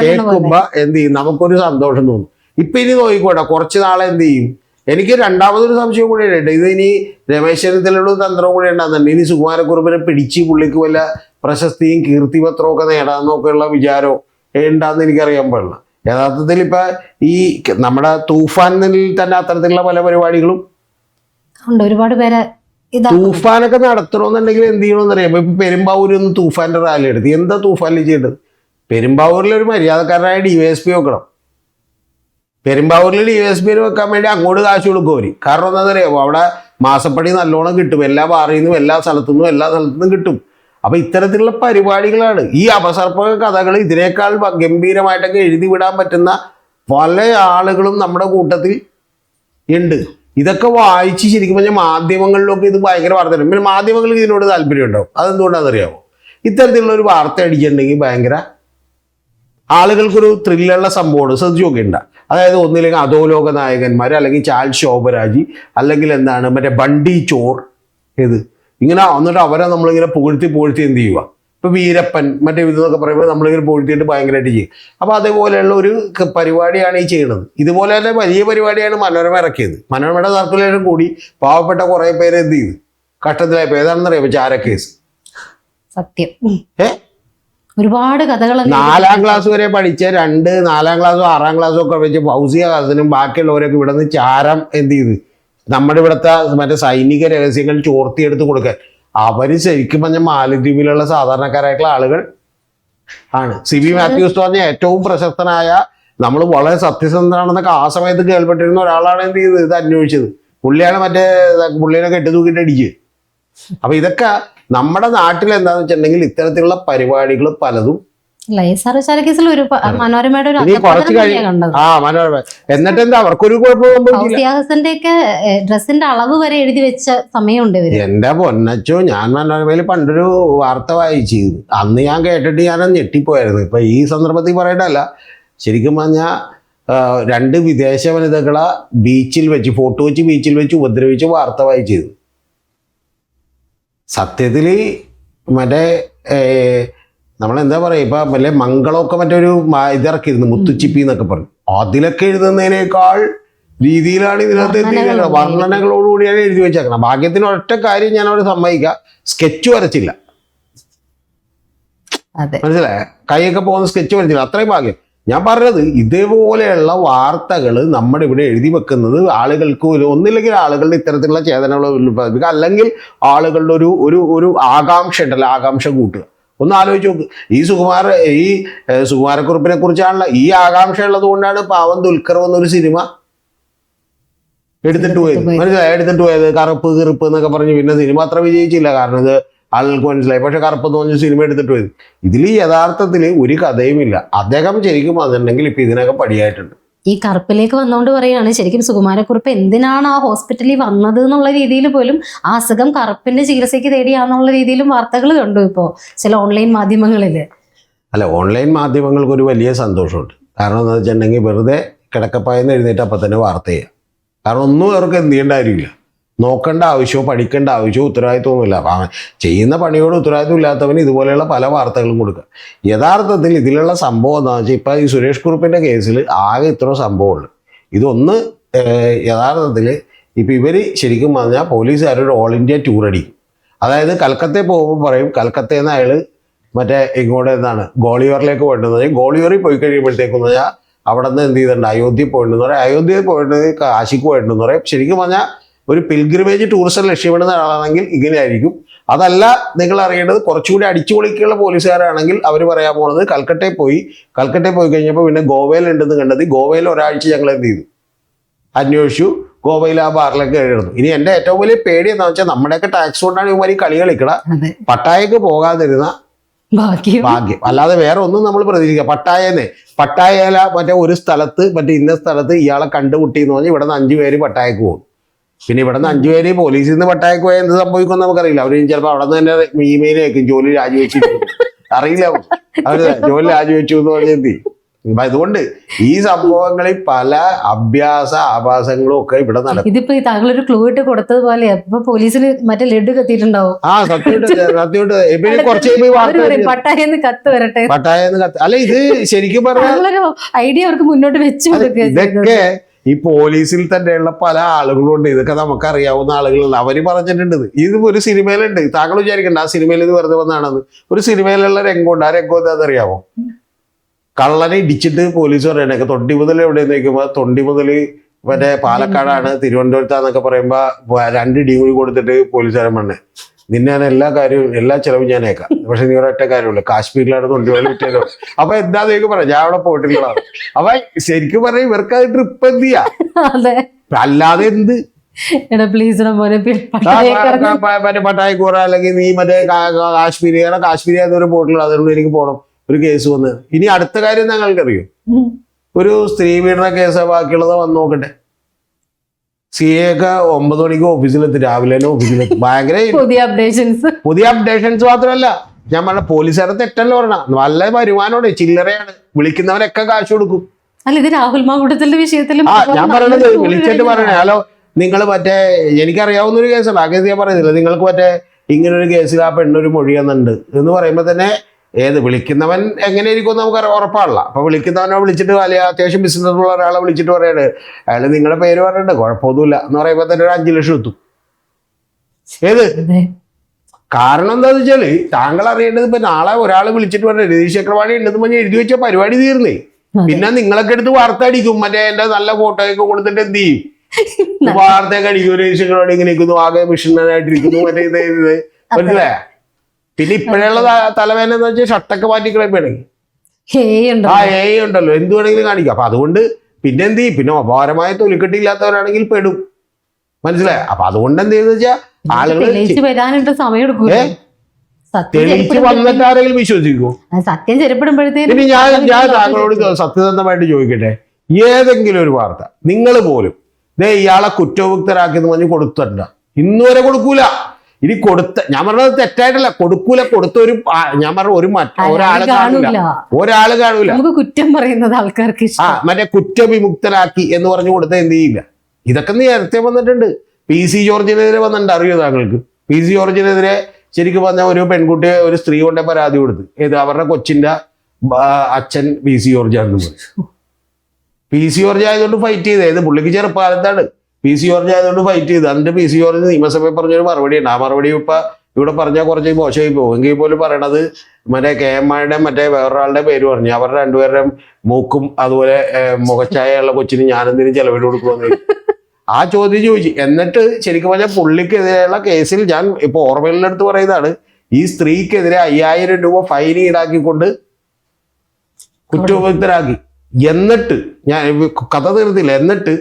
കേൾക്കുമ്പോ എന്ത് ചെയ്യും, നമുക്കൊരു സന്തോഷം തോന്നും. ഇപ്പൊ ഇനി നോക്കിക്കോട്ടെ, കുറച്ച് നാളെ എന്ത് ചെയ്യും. എനിക്ക് രണ്ടാമതൊരു സംശയം കൂടി ഉണ്ട്. ഇത് ഇനി രമേശ് ചെന്നിത്തലയുടെ തന്ത്രവും കൂടി ഉണ്ടാകുന്നുണ്ട്. ഇനി സുകുമാരക്കുറുപ്പിനെ പിടിച്ച് പുള്ളിക്ക് വല്ല പ്രശസ്തിയും കീർത്തിപത്രവും ഒക്കെ നേടാന്നൊക്കെയുള്ള വിചാരവും ഉണ്ടാന്ന് എനിക്കറിയാൻ പാടില്ല. യഥാർത്ഥത്തിൽ ഇപ്പൊ ഈ നമ്മുടെ തൂഫാനിൽ തന്നെ അത്തരത്തിലുള്ള പല പരിപാടികളും ഉണ്ട്. ഒരുപാട് പേര് തൂഫാനൊക്കെ നടത്തണമെന്നുണ്ടെങ്കിൽ എന്ത് ചെയ്യണമെന്നറിയാം. ഇപ്പൊ പെരുമ്പാവൂരിൽ നിന്ന് തൂഫാന്റെ റാലി എടുത്ത് എന്താ തൂഫാനിൽ ചെയ്യേണ്ടത്? പെരുമ്പാവൂരിൽ ഒരു മര്യാദക്കാരനായ DYSP വെക്കണം. പെരുമ്പാവൂരിൽ DYSP വെക്കാൻ വേണ്ടി അങ്ങോട്ട് കാശ് കൊടുക്കും അവര്. കാരണം എന്താണെന്നറിയാമോ? അവിടെ മാസപ്പടി നല്ലോണം കിട്ടും. എല്ലാ ബാറിൽ നിന്നും എല്ലാ സ്ഥലത്തുനിന്നും കിട്ടും. അപ്പൊ ഇത്തരത്തിലുള്ള പരിപാടികളാണ് ഈ അപസർപ്പക കഥകൾ. ഇതിനേക്കാൾ ഗംഭീരമായിട്ടൊക്കെ എഴുതി വിടാൻ പറ്റുന്ന പല ആളുകളും നമ്മുടെ കൂട്ടത്തിൽ ഉണ്ട്. ഇതൊക്കെ വായിച്ച് ശരിക്കും പറഞ്ഞാൽ മാധ്യമങ്ങളിലൊക്കെ ഇത് ഭയങ്കര വാർത്ത. പിന്നെ മാധ്യമങ്ങൾക്ക് ഇതിനോട് താല്പര്യം ഉണ്ടാവും. അതെന്തുകൊണ്ടാണെന്നറിയാമോ? ഇത്തരത്തിലുള്ള ഒരു വാർത്ത അടിച്ചിട്ടുണ്ടെങ്കിൽ ഭയങ്കര ആളുകൾക്കൊരു ത്രില്ലുള്ള സംഭവമാണ്. ശ്രദ്ധിച്ചു നോക്കിണ്ട. അതായത് ഒന്നില്ലെങ്കിൽ അധോലോക നായകന്മാർ, അല്ലെങ്കിൽ ചാൾസ് ശോഭരാജ്, അല്ലെങ്കിൽ എന്താണ് മറ്റേ ബണ്ടി ചോർ, ഇത് ഇങ്ങനെ എന്നിട്ട് അവരെ നമ്മളിങ്ങനെ പുകഴ്ത്തി എന്ത് ചെയ്യുക. ഇപ്പൊ വീരപ്പൻ മറ്റേ ഇതെന്നൊക്കെ പറയുമ്പോൾ നമ്മളിങ്ങനെ പുകഴ്ത്തിയിട്ട് ഭയങ്കരമായിട്ട് ചെയ്യും. അപ്പൊ അതേപോലെയുള്ള ഒരു പരിപാടിയാണ് ഈ ചെയ്യുന്നത്. ഇതുപോലെ തന്നെ വലിയ പരിപാടിയാണ് മനോരമ ഇറക്കിയത്. മനോരമയുടെ സർക്കുലേഷൻ കൂടി പാവപ്പെട്ട കുറെ പേര് എന്ത് ചെയ്ത് കഷ്ടത്തിലായപ്പോ. ഏതാണെന്നറിയാമോ? ചാരക്കേസ്. സത്യം. ഒരുപാട് കഥകൾ. 4ാം ക്ലാസ് വരെ പഠിച്ച 4ാം ക്ലാസ്സും 6ാം ക്ലാസ്സും ഒക്കെ വെച്ച് ഫൗസിയ കസിനും ബാക്കിയുള്ളവരൊക്കെ ഇവിടെ നിന്ന് ചാരം എന്ത് ചെയ്ത് നമ്മുടെ ഇവിടുത്തെ മറ്റേ സൈനിക രഹസ്യങ്ങൾ ചോർത്തിയെടുത്ത് കൊടുക്കാൻ. അവര് ശരിക്കും പറഞ്ഞ മാലദ്വീപിലുള്ള സാധാരണക്കാരായിട്ടുള്ള ആളുകൾ ആണ്. CB മാത്യൂസ് എന്ന് പറഞ്ഞ ഏറ്റവും പ്രശസ്തനായ, നമ്മൾ വളരെ സത്യസന്ധനാണെന്നൊക്കെ ആ സമയത്ത് കേൾപ്പെട്ടിരുന്ന ഒരാളാണ് എന്ത് ചെയ്തത് ഇത് അന്വേഷിച്ചത്. പുള്ളിയാണ് മറ്റേ പുള്ളിനെ കെട്ടി തൂക്കിയിട്ട് അടിക്കുക. അപ്പൊ ഇതൊക്കെ നമ്മുടെ നാട്ടിൽ എന്താന്ന് വെച്ചിട്ടുണ്ടെങ്കിൽ ഇത്തരത്തിലുള്ള പരിപാടികൾ പലതും മനോരമയുടെ മനോരമ. എന്നിട്ട് എന്താ അവർക്കൊരു കുഴപ്പമില്ല. ഡ്രസ്സിന്റെ അളവ് വരെ എഴുതി വെച്ച സമയമുണ്ട്. എന്റെ പൊന്നച്ചോ, ഞാൻ മനോരമയിൽ പണ്ടൊരു വാർത്ത വായിച്ചിരുന്നു. അന്ന് ഞാൻ കേട്ടിട്ട് ഞാനത് ഞെട്ടിപ്പോയായിരുന്നു. ഇപ്പൊ ഈ സന്ദർഭത്തിൽ പറയട്ടല്ല, ശരിക്കും പറഞ്ഞാൽ 2 വിദേശ വനിതകളെ ബീച്ചിൽ വെച്ച് ഫോട്ടോ വെച്ച് ബീച്ചിൽ വെച്ച് ഉപദ്രവിച്ച് വാർത്ത വായിച്ചിരുന്നു. സത്യത്തിൽ മറ്റേ നമ്മളെന്താ പറയുക, ഇപ്പൊ വല്ല മംഗളമൊക്കെ മറ്റൊരു ഇതിറക്കിയിരുന്നു, മുത്തുച്ചിപ്പി എന്നൊക്കെ പറഞ്ഞു. അതിലൊക്കെ എഴുതുന്നതിനേക്കാൾ രീതിയിലാണ് ഇതിനകത്ത് എത്തിയത്. വർണ്ണനകളോടുകൂടിയാണ് എഴുതി വെച്ചേക്കണം. ഭാഗ്യത്തിന് ഒറ്റ കാര്യം ഞാൻ അവിടെ സമ്മതിക്കാം, സ്കെച്ച് വരച്ചില്ല. മനസ്സിലായ? കൈയൊക്കെ പോകുന്ന സ്കെച്ച് വരച്ചില്ല, അത്രയും ഭാഗ്യം. ഞാൻ പറഞ്ഞത് ഇതേപോലെയുള്ള വാർത്തകൾ നമ്മുടെ ഇവിടെ എഴുതി വെക്കുന്നത് ആളുകൾക്ക് ഒന്നില്ലെങ്കിൽ ആളുകളുടെ ഇത്തരത്തിലുള്ള ചേതനകൾ ഉൽപ്പാദിപ്പിക്കുക, അല്ലെങ്കിൽ ആളുകളുടെ ഒരു ആകാംക്ഷ ഉണ്ടല്ലോ, ആകാംക്ഷ കൂട്ടുക. ഒന്ന് ആലോചിച്ച് നോക്ക്. ഈ സുകുമാരക്കുറുപ്പിനെ കുറിച്ചാണല്ലോ ഈ ആകാംക്ഷ ഉള്ളത് കൊണ്ടാണ് പാവം ദുൽഖർ എന്നൊരു സിനിമ എടുത്തിട്ട് പോയത്. മനസ്സിലായി? എടുത്തിട്ട് പോയത് കറുപ്പ് കിറുപ്പ് എന്നൊക്കെ പറഞ്ഞ് പിന്നെ സിനിമ അത്ര വിജയിച്ചില്ല, കാരണം ഇത് ആളുകൾക്ക് മനസ്സിലായി. പക്ഷെ കറുപ്പ് എന്ന് പറഞ്ഞ സിനിമ എടുത്തിട്ട് പോയത്. ഇതിൽ യഥാർത്ഥത്തിൽ ഒരു കഥയുമില്ല. അദ്ദേഹം ശരിക്കും വന്നിട്ടുണ്ടെങ്കിൽ ഇപ്പൊ ഇതിനകം പടിയായിട്ടുണ്ട്. ഈ കറുപ്പിലേക്ക് വന്നുകൊണ്ട് പറയുകയാണ് ശരിക്കും സുകുമാരക്കുറുപ്പ് എന്തിനാണ് ആ ഹോസ്പിറ്റലിൽ വന്നത് എന്നുള്ള രീതിയിൽ പോലും ആ അസുഖം കറുപ്പിന്റെ ചികിത്സയ്ക്ക് തേടിയാന്നുള്ള രീതിയിലും വാർത്തകൾ കണ്ടു ഇപ്പോൾ ചില ഓൺലൈൻ മാധ്യമങ്ങളിൽ. അല്ല, ഓൺലൈൻ മാധ്യമങ്ങൾക്ക് ഒരു വലിയ സന്തോഷമുണ്ട്. കാരണം എന്താ വെച്ചിട്ടുണ്ടെങ്കിൽ വെറുതെ കിടക്കപ്പായെന്ന് എഴുന്നേറ്റ് അപ്പം തന്നെ വാർത്ത ചെയ്യുക. കാരണം ഒന്നും അവർക്ക് എന്ത് ചെയ്യേണ്ട കാര്യമില്ല, നോക്കേണ്ട ആവശ്യമോ പഠിക്കേണ്ട ആവശ്യമോ ഉത്തരവാദിത്വമൊന്നുമില്ല. അപ്പം ചെയ്യുന്ന പണിയോട് ഉത്തരവാദിത്വം ഇല്ലാത്തവന് ഇതുപോലെയുള്ള പല വാർത്തകളും കൊടുക്കുക. യഥാർത്ഥത്തിൽ ഇതിലുള്ള സംഭവം എന്താണെന്ന് വെച്ചാൽ ഇപ്പം ഈ സുരേഷ് കുറുപ്പിൻ്റെ കേസിൽ ആകെ ഇത്ര സംഭവമുള്ളൂ. ഇതൊന്ന് യഥാർത്ഥത്തിൽ ഇപ്പം ഇവർ ശരിക്കും പറഞ്ഞാൽ പോലീസുകാരൊരു ഓൾ ഇന്ത്യ ടൂർ അടിക്കും. അതായത് കൽക്കത്തയിൽ പോകുമ്പോൾ പറയും കൽക്കത്തയിൽ നിന്ന് അയാൾ മറ്റേ ഇങ്ങോട്ട് എന്താണ് ഗോളിയോറിലേക്ക് പോയിട്ടുണ്ടെന്ന് പറഞ്ഞാൽ ഗോളിയോറിൽ പോയി കഴിയുമ്പോഴത്തേക്കെന്ന് പറഞ്ഞാൽ അവിടെ നിന്ന് എന്ത് ചെയ്തിട്ടുണ്ട് അയോധ്യയിൽ പോയിട്ടുണ്ടെന്ന് പറയാം, അയോധ്യയിൽ പോയിട്ടുണ്ടെങ്കിൽ കാശിക്ക് പോയിട്ടുണ്ടെന്ന് പറയാം. ശരിക്കും പറഞ്ഞാൽ ഒരു പിൽഗ്രിമേജ് ടൂറിസം ലക്ഷ്യമിടുന്ന ആളാണെങ്കിൽ ഇങ്ങനെയായിരിക്കും. അതല്ല, നിങ്ങൾ അറിയേണ്ടത് കുറച്ചുകൂടി അടിച്ചുപൊളിക്കുള്ള പോലീസുകാരാണെങ്കിൽ അവർ പറയാൻ പോകുന്നത് കൽക്കട്ടയിൽ പോയി കഴിഞ്ഞപ്പോൾ പിന്നെ ഗോവയിലുണ്ടെന്ന് കണ്ടെത്തി. ഗോവയിൽ ഒരാഴ്ച ഞങ്ങൾ എന്ത് ചെയ്തു, അന്വേഷിച്ചു. ഗോവയിൽ ആ ബാറിലൊക്കെ എഴുതുന്നു. ഇനി എൻ്റെ ഏറ്റവും വലിയ പേടി എന്താണെന്ന് വെച്ചാൽ നമ്മുടെയൊക്കെ ടാക്സ് കൊണ്ടാണ് ഇവന്മാർ ഈ കളി കളിക്കണ. പട്ടായക്ക് പോകാതിരുന്ന ഭാഗ്യം, അല്ലാതെ വേറെ ഒന്നും നമ്മൾ പ്രതീക്ഷിക്കുക. പട്ടായല മറ്റേ ഒരു സ്ഥലത്ത് മറ്റേ ഇന്ന സ്ഥലത്ത് ഇയാളെ കണ്ടുമുട്ടി എന്ന് പറഞ്ഞാൽ ഇവിടെ നിന്ന് 5 പേര് പട്ടായക്ക് പോകും. പിന്നെ ഇവിടെ നിന്ന് 5 പേര് പോലീസിൽ നിന്ന് പട്ടായക്ക് പോയാൽ എന്ത് സംഭവിക്കുമെന്ന് നമുക്കറിയില്ല. അവർ ചിലപ്പോൾ അവിടെ നിന്ന് തന്നെ ഇമെയിൽ അയക്കും ജോലി രാജിവെച്ചിരിക്കും, അറിയില്ല അവര് ജോലി രാജിവെച്ചു എന്ന് പറഞ്ഞാൽ എന്ത്. അപ്പൊ അതുകൊണ്ട് ഈ സംഭവങ്ങളിൽ പല ആഭാസങ്ങളും ഒക്കെ ഇവിടെ നടക്കും. ഇതിപ്പോ താങ്കളൊരു ക്ലൂ ഇട്ട് കൊടുത്തതുപോലെ ഇപ്പൊ പോലീസിന് മറ്റേ ലഡു കത്തിയിട്ടുണ്ടാവും. ആ സത്യമായിട്ട് പിന്നെ കുറച്ച് പട്ടായെന്ന് കത്ത് വരട്ടെ, പട്ടായെന്ന് കത്ത്. അല്ല, ഇത് ശരിക്കും പറഞ്ഞാൽ ഐഡിയ അവർക്ക് മുന്നോട്ട് വെച്ചു കൊടുക്കുക. ഇതൊക്കെ ഈ പോലീസിൽ തന്നെയുള്ള പല ആളുകളുണ്ട്. ഇതൊക്കെ നമുക്കറിയാവുന്ന ആളുകളുണ്ട്. അവര് പറഞ്ഞിട്ടുണ്ട് ഇത് ഒരു സിനിമയിലുണ്ട്. താങ്കൾ വിചാരിക്കണ്ട ആ സിനിമയിൽ ഇത് വെറുതെ വന്നാണെന്ന്. ഒരു സിനിമയിലുള്ള രംഗമുണ്ട്. ആ രംഗം എന്താണെന്നറിയാമോ? കള്ളനെ ഇടിച്ചിട്ട് പോലീസ് പറയണേക്കെ തൊണ്ടി മുതൽ എവിടെയെന്ന് ചോദിക്കുമ്പോൾ തൊണ്ടി മുതൽ മറ്റേ പാലക്കാടാണ്, തിരുവനന്തപുരത്താന്നൊക്കെ പറയുമ്പോൾ 2 ഇടി കൂടി കൊടുത്തിട്ട് പോലീസുകാരൻ പറഞ്ഞേ നിന്നെ ഞാൻ എല്ലാ കാര്യവും എല്ലാ ചിലവും ഞാൻ ഏക്കാം, പക്ഷെ നീ ഒരൊറ്റ കാര്യമുള്ളൂ കാശ്മീരിലാണ് തൊണ്ടി പോലെ വിറ്റേലോ. അപ്പൊ എന്താന്ന് ചോദിക്കും പറയാം ഞാൻ അവിടെ പോയിട്ടുള്ളതാണ്. അപ്പൊ ശരിക്കും പറഞ്ഞാൽ ഇവർക്ക് അത് ട്രിപ്പ് എന്ത് ചെയ്യാ, അല്ലാതെ എന്ത് മറ്റേ പട്ടായക്കൂറ അല്ലെങ്കിൽ നീ മറ്റേ കാശ്മീരി ആയതൊരു പോയിട്ടുള്ള അതുകൊണ്ട് എനിക്ക് പോകണം ഒരു കേസ് വന്ന്. ഇനി അടുത്ത കാര്യം ഞങ്ങൾക്കറിയോ, ഒരു സ്ത്രീ പീഡന കേസ് ബാക്കിയുള്ളത് വന്ന് നോക്കട്ടെ. CA ഒക്കെ 9 മണിക്ക് ഓഫീസിലെത്തി, രാവിലെ തന്നെ ഓഫീസിലെത്തി. ഭയങ്കര പുതിയ അപ്ഡേഷൻസ് മാത്രമല്ല, ഞാൻ പറഞ്ഞ പോലീസുകാരെ തെറ്റല്ല പറഞ്ഞ നല്ല വരുമാനമാണ്, ചില്ലറയാണ്, വിളിക്കുന്നവരൊക്കെ കാശ് കൊടുക്കും. അല്ല ഇത് രാഹുൽ മാങ്കൂട്ടത്തിന്റെ വിഷയത്തിലും ഞാൻ പറയണത് വിളിച്ചിട്ട് പറയണേ ഹലോ നിങ്ങൾ മറ്റേ എനിക്കറിയാവുന്ന ഒരു കേസാണ് ആ കേസ് ഞാൻ പറയുന്നില്ല, നിങ്ങൾക്ക് മറ്റേ ഇങ്ങനൊരു കേസിൽ ആ പെണ്ണൊരു മൊഴി തന്നുണ്ട് എന്ന് പറയുമ്പോൾ തന്നെ വിളിക്കുന്നവൻ എങ്ങനെയായിരിക്കും നമുക്ക് ഉറപ്പാണല്ലോ. അപ്പൊ വിളിക്കുന്നവനെ വിളിച്ചിട്ട് വലിയ അത്യാവശ്യം ബിസിനസ് ഉള്ള ഒരാളെ വിളിച്ചിട്ട് പറയാണ് അയാൾ നിങ്ങളുടെ പേര് പറഞ്ഞിട്ടുണ്ട് കുഴപ്പമൊന്നുമില്ല എന്ന് പറയുമ്പോൾ തന്നെ ഒരു 5 ലക്ഷം എത്തും. കാരണം എന്താന്ന് വെച്ചാല് താങ്കൾ അറിയേണ്ടത് ഇപ്പൊ നാളെ ഒരാൾ വിളിച്ചിട്ട് പറഞ്ഞ രതീഷ് ചക്രവാണി ഉണ്ടെന്ന് പറഞ്ഞാൽ എഴുതി വെച്ച പരിപാടി തീർന്നേ. പിന്നെ നിങ്ങളൊക്കെ എടുത്ത് വാർത്ത അടിക്കും, മറ്റേ എന്റെ നല്ല ഫോട്ടോയൊക്കെ കൊടുത്തിട്ട് എന്ത് ചെയ്യും, വാർത്തയൊക്കെ അടിക്കും. രതീഷ് ചക്രവാണി ഇങ്ങനെ ഇരിക്കുന്നു, ആകെ മിഷനായിട്ടിരിക്കുന്നു, മറ്റേ ഇത് മനസ്സിലായ. പിന്നെ ഇപ്പോഴുള്ള തലവേദന എന്ന് വെച്ചാൽ ഷർട്ടൊക്കെ മാറ്റിക്കളയണമെങ്കിൽ ഉണ്ടല്ലോ എന്ത് വേണമെങ്കിലും കാണിക്കാം. അപ്പൊ അതുകൊണ്ട് പിന്നെ എന്ത് ചെയ്യും, പിന്നെ അപാരമായ തൊലിക്കെട്ടില്ലാത്തവരാണെങ്കിൽ പെടും, മനസ്സിലായ. അപ്പൊ അതുകൊണ്ട് എന്ത് ചെയ്യുന്ന വെച്ചാൽ ആളുകൾ തെളിയിച്ച് വന്നിട്ട് ആരെങ്കിലും വിശ്വസിക്കുമോ? സത്യം ചെറുപ്പെടുമ്പോഴത്തേക്കും ഇനി ഞാൻ താങ്കളോട് സത്യസന്ധമായിട്ട് ചോദിക്കട്ടെ, ഏതെങ്കിലും ഒരു വാർത്ത നിങ്ങൾ പോലും ഇയാളെ കുറ്റമുക്തരാക്കിയെന്ന് പറഞ്ഞ് കൊടുത്തിട്ടുണ്ട? ഇന്നുവരെ കൊടുക്കൂല. ഇനി ഞാൻ പറഞ്ഞത് തെറ്റായിട്ടല്ല, കൊടുക്കൂല. കൊടുത്ത ഒരു ഞാൻ പറഞ്ഞ ഒരാള് കാണൂല, കുറ്റം പറയുന്നത് ആൾക്കാർക്ക് മറ്റേ കുറ്റവിമുക്തരാക്കി എന്ന് പറഞ്ഞു കൊടുത്ത എന്ത് ചെയ്യില്ല. ഇതൊക്കെ നേരത്തെ വന്നിട്ടുണ്ട്. PC ജോർജിനെതിരെ വന്നിട്ടുണ്ട്, അറിയോ താങ്കൾക്ക്? PC ജോർജിനെതിരെ ശരിക്കും പറഞ്ഞാൽ ഒരു പെൺകുട്ടിയെ ഒരു സ്ത്രീ കൊണ്ടേ പരാതി കൊടുത്ത്, അവരുടെ കൊച്ചിന്റെ അച്ഛൻ PC ജോർജാണെന്ന് പറയും. PC ജോർജ് ആയതുകൊണ്ട് ഫൈറ്റ് ചെയ്തത്, പുള്ളിക്ക് ചെറുപ്പകാലത്താണ് PC ജോർജ് ആയതുകൊണ്ട് ഫൈറ്റ് ചെയ്ത്. അതിന്റെ PC ജോർജ് നിയമസഭയിൽ പറഞ്ഞൊരു മറുപടിയുണ്ട്. ആ മറുപടി ഇപ്പൊ ഇവിടെ പറഞ്ഞാൽ കുറച്ച് മോശമായി പോകും. എങ്കിൽ പോലും പറയണത് മറ്റേ KM മാണിയുടെ മറ്റേ വേറൊരാളുടെ പേര് പറഞ്ഞു. അവരുടെ രണ്ടുപേരുടെ മൂക്കും അതുപോലെ മുഖച്ചായുള്ള കൊച്ചിന് ഞാനെന്തിനും ചെലവിൽ കൊടുക്കുമെന്ന് ആ ചോദ്യം ചോദിച്ചു. എന്നിട്ട് ശരിക്കും പറഞ്ഞാൽ പുള്ളിക്കെതിരെയുള്ള കേസിൽ ഞാൻ ഇപ്പൊ ഓർമ്മയിലെ അടുത്ത് പറയുന്നതാണ്, ഈ സ്ത്രീക്കെതിരെ 5000 രൂപ ഫൈൻ ഈടാക്കിക്കൊണ്ട് കുറ്റവിമുക്തരാക്കി. എന്നിട്ട് ഞാൻ കഥ തീർത്തില്ല. എന്നിട്ട്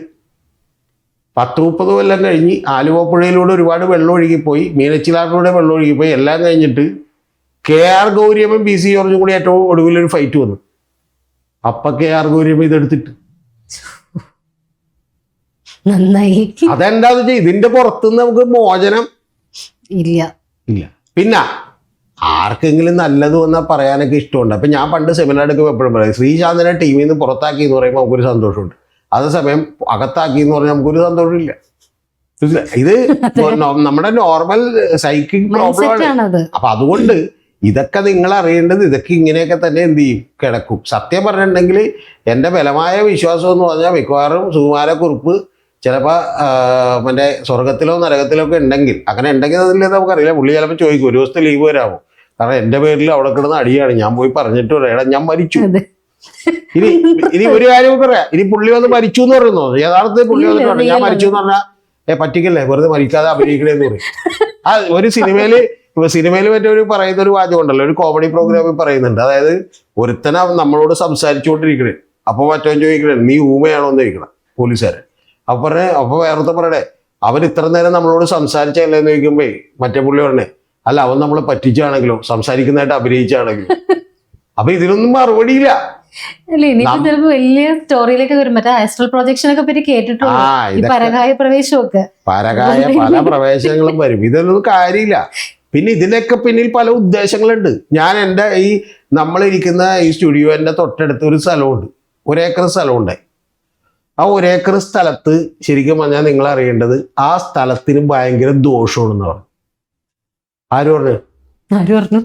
10-30 കൊല്ലം കഴിഞ്ഞ് ആലുവ പുഴയിലൂടെ ഒരുപാട് വെള്ളം ഒഴുകിപ്പോയി, മീനച്ചിലാറിലൂടെ വെള്ളം ഒഴുകിപ്പോയി, എല്ലാം കഴിഞ്ഞിട്ട് KR ഗൗരിയമ്മയും PC ജോർജും കൂടി ഏറ്റവും ഒടുവിലൊരു ഫൈറ്റ് വന്നു. അപ്പൊ KR ഗൗരിയമ്മ ഇതെടുത്തിട്ട് നന്നായി. അതെന്താന്ന് വെച്ചാൽ ഇതിന്റെ പുറത്തുനിന്ന് നമുക്ക് മോചനം ഇല്ല. പിന്നെ ആർക്കെങ്കിലും നല്ലത് വന്നാൽ പറയാനൊക്കെ ഇഷ്ടമുണ്ട്. അപ്പൊ ഞാൻ പണ്ട് സെമിനാർ എടുക്കുമ്പോൾ എപ്പോഴും പറയും, ശ്രീശാന്തിനെ ടീമിൽ നിന്ന് പുറത്താക്കി എന്ന് പറയുമ്പോൾ നമുക്കൊരു സന്തോഷമുണ്ട്, അതേസമയം അകത്താക്കി എന്ന് പറഞ്ഞാൽ നമുക്കൊരു സന്തോഷമില്ല. ഇത് നമ്മുടെ നോർമൽ സൈക്കിക് പ്രോബ്ലം ആണ്. അപ്പൊ അതുകൊണ്ട് ഇതൊക്കെ നിങ്ങൾ അറിയേണ്ടത്, ഇതൊക്കെ ഇങ്ങനെയൊക്കെ തന്നെ എന്ത് ചെയ്യും, കിടക്കും. സത്യം പറഞ്ഞിട്ടുണ്ടെങ്കിൽ എൻ്റെ ബലമായ വിശ്വാസം എന്ന് പറഞ്ഞാൽ മിക്കവാറും സുകുമാരക്കുറുപ്പ് ചിലപ്പോൾ മറ്റേ സ്വർഗത്തിലോ നരകത്തിലോ ഒക്കെ ഉണ്ടെങ്കിൽ, അങ്ങനെ ഉണ്ടെങ്കിൽ അതില്ലേ നമുക്കറിയില്ല. പുള്ളി ചിലപ്പോൾ ചോദിക്കും, ഒരു ദിവസത്തെ ലീവ് വരാമോ, കാരണം എൻ്റെ പേരിൽ അവിടെ കിടന്ന് അടിയാണ്, ഞാൻ പോയി പറഞ്ഞിട്ട് പറയാം ഞാൻ മരിച്ചു. ഇനി ഒരു കാര്യം പറയാം, ഇനി പുള്ളി വന്ന് മരിച്ചു എന്ന് പറയുന്നു, യഥാർത്ഥത്തിൽ പുള്ളി വന്നിട്ട് പറഞ്ഞു ഞാൻ മരിച്ചു എന്ന് പറഞ്ഞാൽ പറ്റിക്കല്ലേ, വെറുതെ മരിക്കാതെ അഭിനയിക്കണേന്ന് പറയും. ആ ഒരു സിനിമയിൽ മറ്റേ ഒരു പറയുന്ന ഒരു വാചകം ഉണ്ടല്ലോ, ഒരു കോമഡി പ്രോഗ്രാമിൽ പറയുന്നുണ്ട്, അതായത് ഒരുത്തന നമ്മളോട് സംസാരിച്ചുകൊണ്ടിരിക്കണേ, അപ്പൊ മറ്റവൻ ചോദിക്കണേ നീ ഊമയാണോ എന്ന് ചോദിക്കണം പോലീസുകാരൻ. അപ്പൊ വേറത്തെ പറയണേ അവൻ ഇത്ര നേരം നമ്മളോട് സംസാരിച്ചല്ലേന്ന് ചോദിക്കുമ്പോ മറ്റേ പുള്ളി പറഞ്ഞേ അല്ല അവൻ നമ്മളെ പറ്റിച്ചാണെങ്കിലോ സംസാരിക്കുന്നതായിട്ട് അഭിനയിച്ചാണെങ്കിലോ. അപ്പൊ ഇതിനൊന്നും മറുപടിയില്ല. വലിയ സ്റ്റോറിയിലേക്ക് വരും. മറ്റേ ആസ്ട്രൽ പ്രൊജക്ഷനൊക്കെ പറ്റി കേട്ടിട്ടുണ്ട്, പരകായ പ്രവേശമൊക്കെ. പരകായ പല പ്രവേശനങ്ങളും വരും, ഇതൊന്നും കാര്യമില്ല. പിന്നെ ഇതിനൊക്കെ പിന്നിൽ പല ഉദ്ദേശങ്ങളുണ്ട്. ഞാൻ എൻ്റെ ഈ നമ്മളിരിക്കുന്ന ഈ സ്റ്റുഡിയോന്റെ തൊട്ടടുത്ത് ഒരു സ്ഥലമുണ്ട്, 1 ഏക്കർ സ്ഥലമുണ്ടായി. ആ 1 ഏക്കർ സ്ഥലത്ത് ശരിക്കും പറഞ്ഞാൽ നിങ്ങൾ അറിയേണ്ടത് ആ സ്ഥലത്തിന് ഭയങ്കര ദോഷമാണെന്ന് പറഞ്ഞു. ആര് പറഞ്ഞു?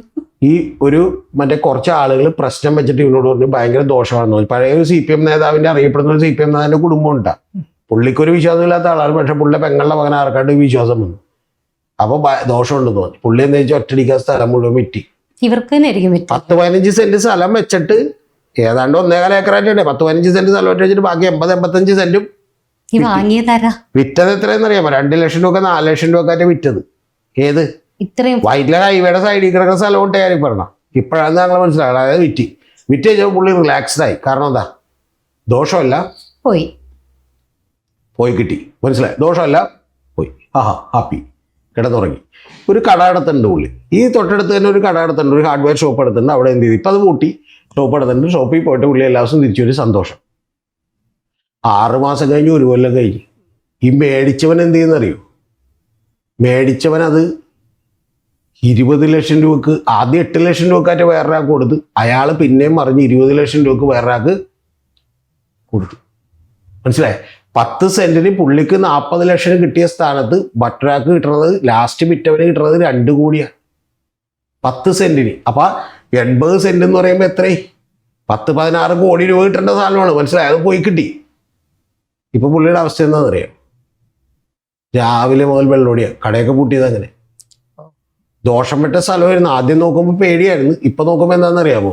ഈ ഒരു മറ്റേ കുറച്ച് ആളുകൾ പ്രശ്നം വെച്ചിട്ട് ഇവനോട് പറഞ്ഞു ഭയങ്കര ദോഷമാണെന്ന് പറഞ്ഞു. പഴയ ഒരു CPM നേതാവിന്റെ അറിയപ്പെടുന്ന ഒരു CPM നേതാവിന്റെ കുടുംബം ഉണ്ടാ, പുള്ളിക്കൊരു വിശ്വാസമില്ലാത്ത ആളാണ്, പക്ഷെ പുള്ളിയുടെ പെങ്ങളുടെ മകൻ ആർക്കാണ്ട് വിശ്വാസം വന്നു. അപ്പൊ ദോഷമുണ്ടെന്ന് തോന്നി. പുള്ളി എന്താ വെച്ചാൽ ഒറ്റടിക്കാൻ സ്ഥലം മുഴുവൻ വിറ്റി. ഇവർക്ക് തന്നെ 10-15 സെന്റ് സ്ഥലം വെച്ചിട്ട് ഏതാണ്ട് 1.25 ഏക്കറായിട്ടുണ്ട്. 10-15 സെന്റ് സ്ഥലം വെച്ചിട്ട് ബാക്കി 80-85 സെന്റും വിറ്റത് എത്രയെന്നറിയാമോ? 2 ലക്ഷം രൂപ 4 ലക്ഷം രൂപ വിറ്റത്. ഏത് വൈറ്റില ഹൈവേയുടെ സൈഡിൽ കിടക്കുന്ന സ്ഥലം ഉണ്ടായി പറഞ്ഞ ഇപ്പോഴാണ് ഞങ്ങൾ മനസ്സിലായത്. അതായത് വിറ്റ് കഴിഞ്ഞാൽ പുള്ളി റിലാക്സ്ഡ് ആയി. കാരണം എന്താ, ദോഷമല്ല പോയി കിട്ടി, മനസ്സിലായി, ദോഷമല്ല പോയി, ഹാപ്പി, കിടന്നുറങ്ങി. ഒരു കട അടുത്തുണ്ട് പുള്ളി, ഈ തൊട്ടടുത്ത് തന്നെ ഒരു കട അടുത്തുണ്ട്, ഒരു ഹാർഡ്വെയർ ഷോപ്പ് അടുത്തുണ്ട്. അവിടെ എന്ത് ചെയ്തു, ഇപ്പം അത് പൂട്ടി, ഷോപ്പ് അടുത്തുണ്ട്. ഷോപ്പിൽ പോയിട്ട് പുള്ളി എല്ലാ ദിവസവും തിരിച്ചൊരു സന്തോഷം. 6 മാസം കഴിഞ്ഞ് 1 കൊല്ലം കഴിഞ്ഞ് ഈ മേടിച്ചവൻ എന്ത് ചെയ്യുന്നറിയോ, മേടിച്ചവൻ അത് 20 ലക്ഷം രൂപക്ക് ആദ്യം 8 ലക്ഷം രൂപക്കാറ്റ് വേറൊരാൾക്ക് കൊടുത്ത്, അയാൾ പിന്നെയും മറിഞ്ഞ് 20 ലക്ഷം രൂപക്ക് വേറൊരാൾക്ക് കൊടുത്തു. മനസ്സിലായി? 10 സെന്റിന് പുള്ളിക്ക് 40 ലക്ഷം കിട്ടിയ സ്ഥാനത്ത് മറ്റൊരാൾക്ക് കിട്ടുന്നത്, ലാസ്റ്റ് വിറ്റവന് കിട്ടുന്നത് 2 കോടിയാണ് 10 സെന്റിന്. അപ്പൊ 80 സെന്റ് എന്ന് പറയുമ്പോൾ എത്രയും 10-16 കോടി രൂപ കിട്ടേണ്ട സാധനമാണ്. മനസ്സിലായി? അത് പോയി കിട്ടി. ഇപ്പൊ പുള്ളിയുടെ അവസ്ഥ എന്താണെന്നറിയാം, രാവിലെ മുതൽ വെള്ളോടിയാണ്, കടയൊക്കെ പൂട്ടിയത്. അങ്ങനെ ദോഷം വിട്ട സ്ഥലമായിരുന്നു. ആദ്യം നോക്കുമ്പോൾ പേടിയായിരുന്നു, ഇപ്പൊ നോക്കുമ്പോൾ എന്താണെന്നറിയാമോ,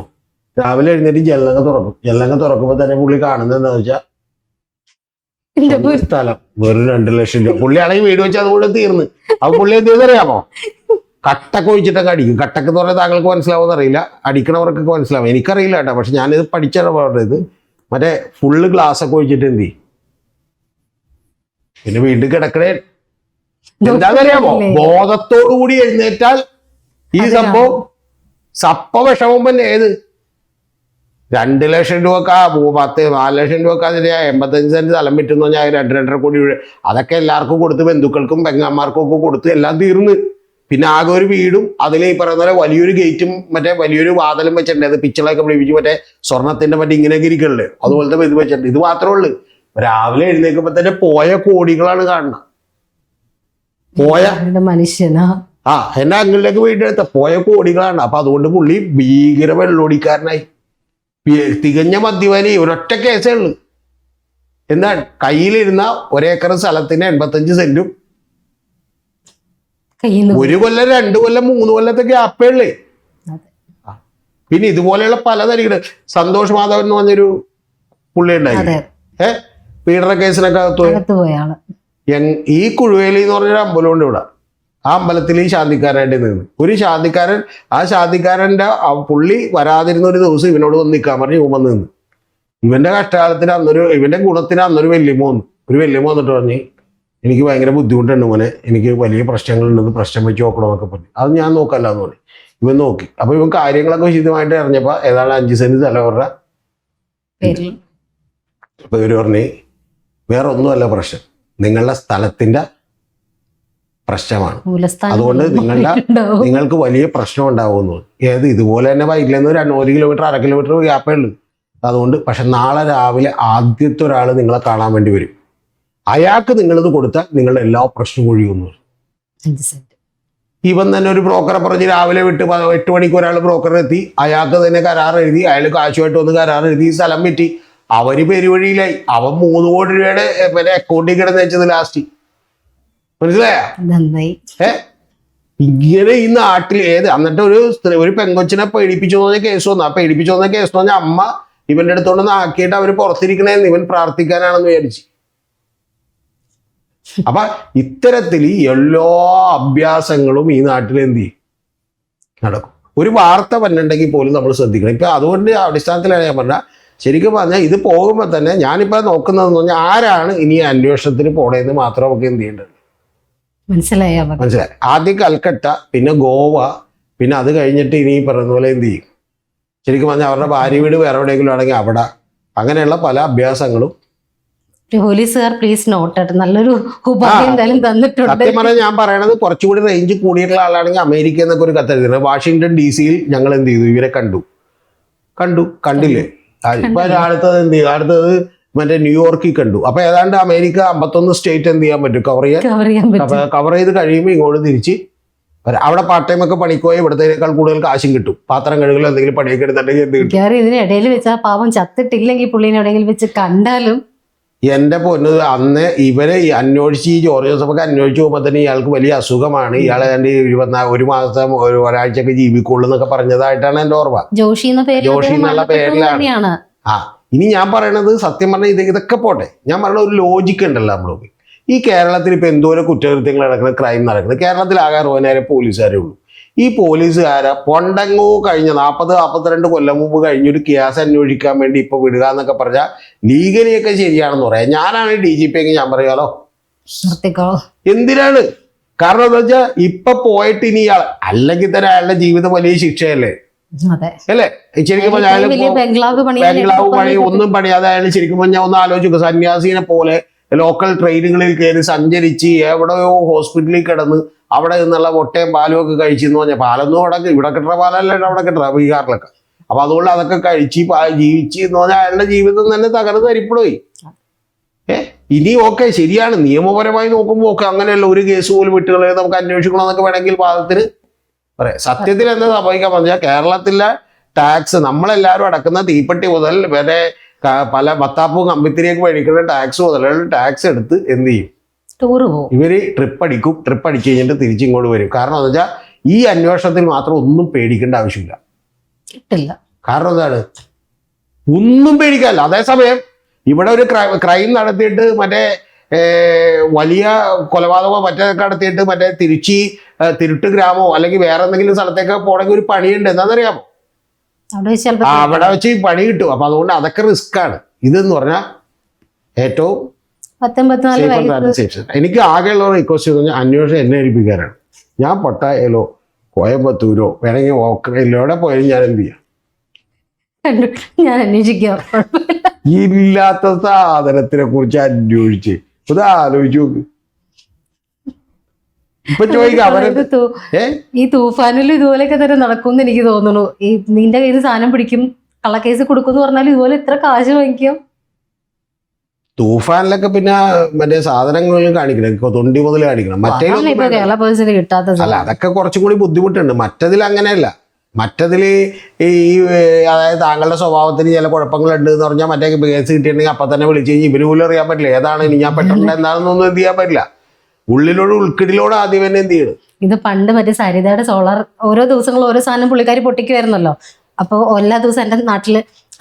രാവിലെ എഴുന്നേറ്റ് ജനലങ്ങ തുറക്കും. ജനലങ്ങ തുറക്കുമ്പോൾ തന്നെ പുള്ളി കാണുന്നത് എന്താണെന്ന് വെച്ചാൽ സ്ഥലം വെറും 2 ലക്ഷം രൂപ. പുള്ളിയാണെങ്കിൽ വീട് വെച്ച് അതുകൂടെ തീർന്ന്. അപ്പൊ പുള്ളി എന്ത് ചെയ്തറിയാമോ, കട്ടൊക്കെ ഒഴിച്ചിട്ടൊക്കെ അടിക്കും. കട്ടൊക്കെ എന്ന് പറഞ്ഞാൽ താങ്കൾക്ക് മനസ്സിലാവുമെന്ന് അറിയില്ല, അടിക്കണവർക്കൊക്കെ മനസ്സിലാവും, എനിക്കറിയില്ല കേട്ടോ. പക്ഷെ ഞാനിത് പഠിച്ചാണ് പറഞ്ഞത്. മറ്റേ ഫുള്ള് ഗ്ലാസ് ഒക്കെ ഒഴിച്ചിട്ട് എന്ത് ചെയ്യും, പിന്നെ വീണ്ടും കിടക്കണേ. എന്താണെന്നറിയാമോ, ബോധത്തോടു കൂടി എഴുന്നേറ്റാൽ ഈ സംഭവം സപ്പ വിഷമം തന്നെ. ഏത് 2 ലക്ഷം രൂപക്ക് 4 ലക്ഷം രൂപക്ക് അതിന് 85 സെന്റ് സ്ഥലം വിറ്റെന്ന് പറഞ്ഞാൽ 2-2.5 കോടി രൂപ. അതൊക്കെ എല്ലാവർക്കും കൊടുത്ത്, ബന്ധുക്കൾക്കും പെങ്ങന്മാർക്കും ഒക്കെ കൊടുത്ത് എല്ലാം തീർന്ന്. പിന്നെ ആകെ ഒരു വീടും അതിൽ ഈ പറയുന്ന പോലെ വലിയൊരു ഗേറ്റും മറ്റേ വലിയൊരു വാതിലും വെച്ചിട്ടുണ്ട്. അത് പിച്ചളൊക്കെ പിടിപ്പിച്ച് മറ്റേ സ്വർണത്തിന്റെ മറ്റേ ഇങ്ങനെയൊക്കെ ഇരിക്കണല്ലേ, അതുപോലത്തെ ഇത് വെച്ചിട്ടുണ്ട്. ഇത് മാത്രമേ ഉള്ളൂ. രാവിലെ എഴുന്നേൽക്കുമ്പോ തന്നെ പോയ കോടികളാണ് കാണുന്നത്. പോയ മനുഷ്യനാ എന്നെ അങ്ങളിലേക്ക് വീണ്ടെടുത്ത പോയ കോടികളാണ്. അപ്പൊ അതുകൊണ്ട് പുള്ളി ഭീകര വെള്ളോടിക്കാരനായി, തികഞ്ഞ മദ്യപാനി. ഒരൊറ്റ കേസേ ഉള്ളു. എന്താ, കയ്യിലിരുന്ന 1 ഏക്കർ സ്ഥലത്തിന് 85 സെന്റും കയ്യിൽ നിന്ന് 1 കൊല്ലം 2 കൊല്ലം 3 കൊല്ലത്തെ ഗ്യാപ്പേ ഉള്ളേ. പിന്നെ ഇതുപോലെയുള്ള പല തരികള്. സന്തോഷ് മാധവൻ എന്ന് പറഞ്ഞൊരു പുള്ളി ഉണ്ടായി, പീഡന കേസിനൊക്കെ അകത്ത് പോയ ആള്. ഈ കുഴുവേലി എന്ന് പറഞ്ഞൊരു അമ്പലമുണ്ട് ഇവിടെ. ആ അമ്പലത്തിൽ ഈ ശാന്തിക്കാരനായിട്ട് നിന്ന് ഒരു ശാന്തിക്കാരൻ, ആ ശാന്തിക്കാരൻ്റെ പുള്ളി വരാതിരുന്ന ഒരു ദിവസം ഇവനോട് വന്ന് നിൽക്കാൻ പറഞ്ഞ് ഇവൻ വന്ന് നിന്ന്. ഇവന്റെ കഷ്ടകാലത്തിന് ഇവന്റെ ഗുണത്തിന് അന്നൊരു വല്യമ്മ വന്നിട്ട് പറഞ്ഞ് എനിക്ക് ഭയങ്കര ബുദ്ധിമുട്ടുണ്ട് മോനെ, എനിക്ക് വലിയ പ്രശ്നങ്ങളുണ്ടെന്ന്, പ്രശ്നം വെച്ച് നോക്കണമെന്നൊക്കെ പറഞ്ഞു. അത് ഞാൻ നോക്കല്ല എന്ന് പറഞ്ഞു. ഇവൻ നോക്കി. അപ്പൊ ഇവൻ കാര്യങ്ങളൊക്കെ വിശദമായിട്ട് അറിഞ്ഞപ്പോ ഏതാണ് 5 സെന്റ് സ്ഥലവരുടെ അപ്പൊ ഇവര് പറഞ്ഞ് വേറെ ഒന്നുമല്ല പ്രശ്നം, നിങ്ങളുടെ സ്ഥലത്തിന്റെ പ്രശ്നമാണ്, അതുകൊണ്ട് നിങ്ങൾക്ക് വലിയ പ്രശ്നം ഉണ്ടാവുമെന്ന്. ഇതുപോലെ തന്നെ വൈകില്ലെന്ന് 1 കിലോമീറ്റർ 1/2 കിലോമീറ്റർ ഗ്യാപ്പേ ഉള്ളൂ. അതുകൊണ്ട് പക്ഷെ നാളെ രാവിലെ ആദ്യത്തെ ഒരാൾ നിങ്ങളെ കാണാൻ വേണ്ടി വരും, അയാൾക്ക് നിങ്ങളിത് കൊടുത്താൽ നിങ്ങളുടെ എല്ലാ പ്രശ്നവും ഒഴിയുന്നു. ഇവൻ തന്നെ ഒരു ബ്രോക്കറെ പറഞ്ഞ് രാവിലെ വിട്ട് 8 മണിക്ക് ഒരാൾ ബ്രോക്കറിനെത്തി, അയാൾക്ക് തന്നെ കരാർ എഴുതി, അയാൾ കാശുമായിട്ട് വന്ന് കരാർ എഴുതി, സ്ഥലം വിറ്റി, അവര് പെരുവഴിയിലായി. അവൻ 3 കോടി രൂപയുടെ അക്കൗണ്ടിൽ കിടന്ന് വെച്ചത് ലാസ്റ്റ്. മനസ്സിലായ? ഇങ്ങനെ ഈ നാട്ടിൽ എന്നിട്ട് ഒരു പെങ്കൊച്ചിനെ പേടിപ്പിച്ചു തോന്നിയ കേസ് വന്നു. ആ പേടിപ്പിച്ചു തോന്നിയ കേസ് എന്ന് പറഞ്ഞാൽ അമ്മ ഇവന്റെ അടുത്തോണ്ടൊന്ന് ആക്കിയിട്ട് അവര് പുറത്തിരിക്കണേന്ന് ഇവൻ പ്രാർത്ഥിക്കാനാണെന്ന് വിചാരിച്ചു. അപ്പൊ ഇത്തരത്തിൽ എല്ലാ അഭ്യാസങ്ങളും ഈ നാട്ടിൽ എന്ത് ചെയ്യും നടക്കും. ഒരു വാർത്ത വന്നിട്ടുണ്ടെങ്കിൽ പോലും നമ്മൾ ശ്രദ്ധിക്കണം. ഇപ്പൊ അതുകൊണ്ട് അടിസ്ഥാനത്തിലാണ് ഞാൻ പറഞ്ഞ, ശരിക്കും പറഞ്ഞാൽ ഇത് പോകുമ്പോൾ തന്നെ ഞാനിപ്പോ നോക്കുന്നതെന്ന് പറഞ്ഞാൽ ആരാണ് ഇനി അന്വേഷണത്തിന് പോണേന്ന് മാത്രം നമുക്ക് എന്ത് ചെയ്യേണ്ടത് മനസ്സിലായി. ആദ്യം കൽക്കട്ട, പിന്നെ ഗോവ, പിന്നെ അത് കഴിഞ്ഞിട്ട് ഇനി പറയുന്ന പോലെ എന്ത് ചെയ്യും, ശരിക്കും പറഞ്ഞാൽ അവരുടെ ഭാര്യ വീട് വേറെ എവിടെയെങ്കിലും ആണെങ്കിൽ അവിടെ, അങ്ങനെയുള്ള പല അഭ്യാസങ്ങളും പോലീസുകാർ പ്ലീസ് നോട്ട് നല്ലൊരു ഉപാധി എന്തായാലും തന്നിട്ടുണ്ട്. സത്യം പറഞ്ഞാൽ ഞാൻ പറയണത് കുറച്ചുകൂടി റേഞ്ച് കൂടിയിട്ടുള്ള ആളാണെങ്കിൽ അമേരിക്ക എന്നൊക്കെ ഒരു കത്തെഴുതുന്നത്. വാഷിങ്ടൺ DC-യിൽ ഞങ്ങൾ എന്ത് ചെയ്തു, ഇവരെ കണ്ടില്ലേ. ഇപ്പൊ അടുത്തത് എന്ത് ചെയ്തു, അടുത്തത് മറ്റേ ന്യൂയോർക്കിൽ കണ്ടു. അപ്പൊ ഏതാണ്ട് അമേരിക്ക 51 സ്റ്റേറ്റ് എന്ത് ചെയ്യാൻ പറ്റും, കവർ ചെയ്ത് കഴിയുമ്പോൾ ഇങ്ങോട്ട് തിരിച്ച് അവിടെ പാർട്ട് ടൈം ഒക്കെ പണിക്കോയി ഇവിടത്തേക്കാൾ കൂടുതൽ കാശും കിട്ടും. പാത്രം കഴുകലോ എന്തെങ്കിലും പണിയൊക്കെ എടുത്തിട്ടുണ്ടെങ്കിൽ ഇതിനിടയിൽ വെച്ചാൽ പാവം ചത്തിട്ടില്ലെങ്കിൽ പുള്ളിനെ എവിടെയെങ്കിലും വെച്ച് കണ്ടാലും. എന്റെ പൊന്ന്, അന്ന് ഇവരെ അന്വേഷിച്ച് ഈ ജോർജ് ജോസഫൊക്കെ അന്വേഷിച്ച് പോകുമ്പോൾ തന്നെ ഇയാൾക്ക് വലിയ അസുഖമാണ്, ഇയാളെ 1 മാസം ഒരാഴ്ചയൊക്കെ ജീവിക്കുള്ളൂ എന്നൊക്കെ പറഞ്ഞതായിട്ടാണ് എന്റെ ഓർമ്മ. ജോഷി എന്നുള്ള പേരിലാണ്. ഇനി ഞാൻ പറയണത് സത്യം പറഞ്ഞാൽ ഇതൊക്കെ പോട്ടെ, ഞാൻ പറയണ ഒരു ലോജിക്ക് ഉണ്ടല്ലോ. നമ്മൾ ഈ കേരളത്തിൽ ഇപ്പൊ എന്തോരം കുറ്റകൃത്യങ്ങൾ നടക്കുന്നത്, ക്രൈം നടക്കുന്നത്, കേരളത്തിൽ ആകെ 60,000 പോലീസുകാരേ ഉള്ളൂ. ഈ പോലീസുകാരെ പൊണ്ടങ്ങോ കഴിഞ്ഞ 40-42 കൊല്ലം മുമ്പ് കഴിഞ്ഞൊരു കേസ് അന്വേഷിക്കാൻ വേണ്ടി ഇപ്പൊ വിടുക എന്നൊക്കെ പറഞ്ഞാൽ ലീഗലിയൊക്കെ ശരിയാണെന്ന് പറയാം. ഞാനാണ് DGP എങ്കിൽ ഞാൻ പറയാലോ എന്തിനാണ്, കാരണം എന്താ വെച്ചാൽ ഇപ്പൊ പോയിട്ട് ഇനി അല്ലെങ്കിൽ തന്നെ അയാളുടെ ജീവിതം വലിയ ശിക്ഷയല്ലേ അല്ലേ. ശരിക്കും ബംഗ്ലാവ് പണി ഒന്നും പണിയാതെ അയാൾ ശരിക്കും പറഞ്ഞാൽ ഒന്ന് ആലോചിക്കുക, സന്യാസീനെ പോലെ ലോക്കൽ ട്രെയിനുകളിൽ കയറി സഞ്ചരിച്ച് എവിടെയോ ഹോസ്പിറ്റലിൽ കിടന്ന് അവിടെ നിന്നുള്ള മുട്ടയും പാലും ഒക്കെ കഴിച്ചെന്ന് പറഞ്ഞാൽ, പാലൊന്നും ഇവിടെ കിട്ടുന്ന പാലല്ല അവിടെ കിട്ടുക ബീഹാറിലൊക്കെ. അപ്പൊ അതുകൊണ്ട് അതൊക്കെ കഴിച്ച് ജീവിച്ച് എന്ന് പറഞ്ഞാൽ അയാളുടെ ജീവിതം തന്നെ തകർന്ന് തരിപ്പോയി. ഇനി ഓക്കെ ശരിയാണ്, നിയമപരമായി നോക്കുമ്പോൾ ഓക്കെ, അങ്ങനെയല്ല ഒരു കേസ് പോലും വിട്ടുകളെ നമുക്ക് അന്വേഷിക്കണമെന്നൊക്കെ വേണമെങ്കിൽ വാദത്തിന് പറയാം. സത്യത്തിൽ എന്താ സംഭവിക്കാൻ പറഞ്ഞാൽ കേരളത്തിലെ ടാക്സ് നമ്മളെല്ലാവരും അടക്കുന്ന തീപ്പെട്ടി മുതൽ വരെ പല ബത്താപ്പും കമ്പിത്തിരിയൊക്കെ മേടിക്കുന്ന ടാക്സ് മുതലുള്ള ടാക്സ് എടുത്ത് എന്ത് ചെയ്യും, ഇവര് ട്രിപ്പ് അടിച്ച് കഴിഞ്ഞിട്ട് തിരിച്ചിങ്ങോട്ട് വരും. കാരണം എന്താ വെച്ചാൽ ഈ അന്വേഷണത്തിൽ മാത്രം ഒന്നും പേടിക്കേണ്ട ആവശ്യമില്ല. കാരണം എന്താണ്, ഒന്നും പേടിക്കാനില്ല. അതേസമയം ഇവിടെ ഒരു ക്രൈം നടത്തിയിട്ട് മറ്റേ വലിയ കൊലപാതകമോ മറ്റേതൊക്കെ നടത്തിയിട്ട് മറ്റേ തിരുട്ട് ഗ്രാമോ അല്ലെങ്കിൽ വേറെ എന്തെങ്കിലും സ്ഥലത്തേക്ക് പോണെങ്കിൽ ഒരു പണിയുണ്ട്. എന്താണെന്നറിയാമോ, അവിടെ വെച്ച് പണി കിട്ടും. അപ്പൊ അതുകൊണ്ട് അതൊക്കെ റിസ്ക് ആണ്. ഇതെന്ന് പറഞ്ഞാൽ ഏറ്റവും എനിക്ക് ആകെയുള്ള റിക്വസ്റ്റ് എന്ന് പറഞ്ഞാൽ അന്വേഷണം എന്നെ ഏൽപ്പിക്കാനാണ്. ഞാൻ പട്ടായയിലോ കോയമ്പത്തൂരോ വേണമെങ്കിൽ എവിടെ പോയാലും ഞാൻ എന്ത് ചെയ്യാം, ഞാൻ അന്വേഷിക്കാം. ഇല്ലാത്ത സാധനത്തിനെ കുറിച്ച് അന്വേഷിച്ച് ഇത് ആലോചിച്ചു നോക്ക്. ഇപ്പൊ ഈ തൂഫാനിലും ഇതുപോലെയൊക്കെ തന്നെ നടക്കുമെന്ന് എനിക്ക് തോന്നുന്നു. ഈ നിന്റെ കയ്യിൽ സാധനം പിടിക്കും, കള്ളക്കേസ് കൊടുക്കുമെന്ന് പറഞ്ഞാൽ ഇതുപോലെ എത്ര കാശ് വാങ്ങിക്കും. തൂഫാനിലൊക്കെ പിന്നെ മറ്റേ സാധനങ്ങൾ കാണിക്കണം, തൊണ്ടി മുതൽ കാണിക്കണം. മറ്റേ അല്ല, അതൊക്കെ കുറച്ചും കൂടി ബുദ്ധിമുട്ടുണ്ട്. മറ്റതിൽ അങ്ങനെയല്ല. മറ്റതിൽ ഈ അതായത് താങ്കളുടെ സ്വഭാവത്തിന് ചില കുഴപ്പങ്ങളുണ്ട് എന്ന് പറഞ്ഞാൽ മറ്റേ കേസ് കിട്ടിയിട്ടുണ്ടെങ്കിൽ അപ്പം തന്നെ വിളിച്ച് കഴിഞ്ഞാൽ ഇവര് പോലും അറിയാൻ പറ്റില്ല ഏതാണ് ഇനി ഞാൻ പെട്ടെന്ന് എന്താണെന്നൊന്നും എന്ത് ചെയ്യാൻ പറ്റില്ല. ഉള്ളിലോട് ഉൾക്കിടിലോട് ആദ്യം തന്നെ എന്ത് ചെയ്യണം, ഇത് പണ്ട് മറ്റേ സരിതയുടെ സോളാർ ഓരോ ദിവസങ്ങളും ഓരോ സാധനം പുള്ളിക്കാരി പൊട്ടിക്കുമായിരുന്നല്ലോ. അപ്പോൾ എല്ലാ ദിവസവും എൻ്റെ നാട്ടിൽ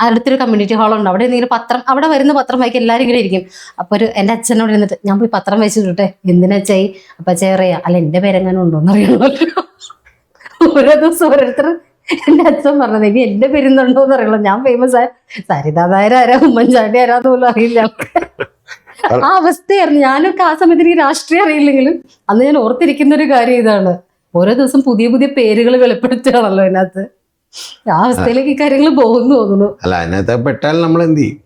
അടുത്തൊരു കമ്മ്യൂണിറ്റി ഹാളുണ്ട്. അവിടെ ഇങ്ങനെ പത്രം, അവിടെ വരുന്ന പത്രം വായിക്കാൻ എല്ലാവരും ഇങ്ങനെ ഇരിക്കും. അപ്പോൾ എൻ്റെ അച്ഛനോട് ഇരുന്നിട്ട് ഞാൻ പോയി പത്രം വായിച്ചിട്ടെ, എന്തിനാ അച്ഛായി? അപ്പം അച്ഛൻ അറിയാം, അല്ല എൻ്റെ പേരെങ്ങാനും ഉണ്ടോന്ന് അറിയണമല്ലോ. ഓരോ ദിവസം ഓരോരുത്തർ എൻ്റെ അച്ഛൻ പറഞ്ഞത് ഇനി എൻ്റെ പേരുന്നുണ്ടോന്ന് അറിയണല്ലോ. ഞാൻ ഫേമസ് ആയ സരിതാ നായർ ആരാ, ഉമ്മൻചാണ്ടി ആരാന്ന് പോലും അറിയില്ല. ആ അവസ്ഥയായിരുന്നു. ഞാനൊക്കെ ആ സമയത്ത് എനിക്ക് രാഷ്ട്രീയം അറിയില്ലെങ്കിലും അന്ന് ഞാൻ ഓർത്തിരിക്കുന്ന ഒരു കാര്യം ഇതാണ്, ഓരോ ദിവസം പുതിയ പുതിയ പേരുകൾ വെളിപ്പെടുത്തുകയാണല്ലോ അതിനകത്ത്. ആ അവസ്ഥയിലേക്ക് ഈ കാര്യങ്ങൾ പോകുന്നു തോന്നുന്നു. അല്ല, അതിനകത്ത് പെട്ടാൽ നമ്മൾ എന്ത് ചെയ്യും?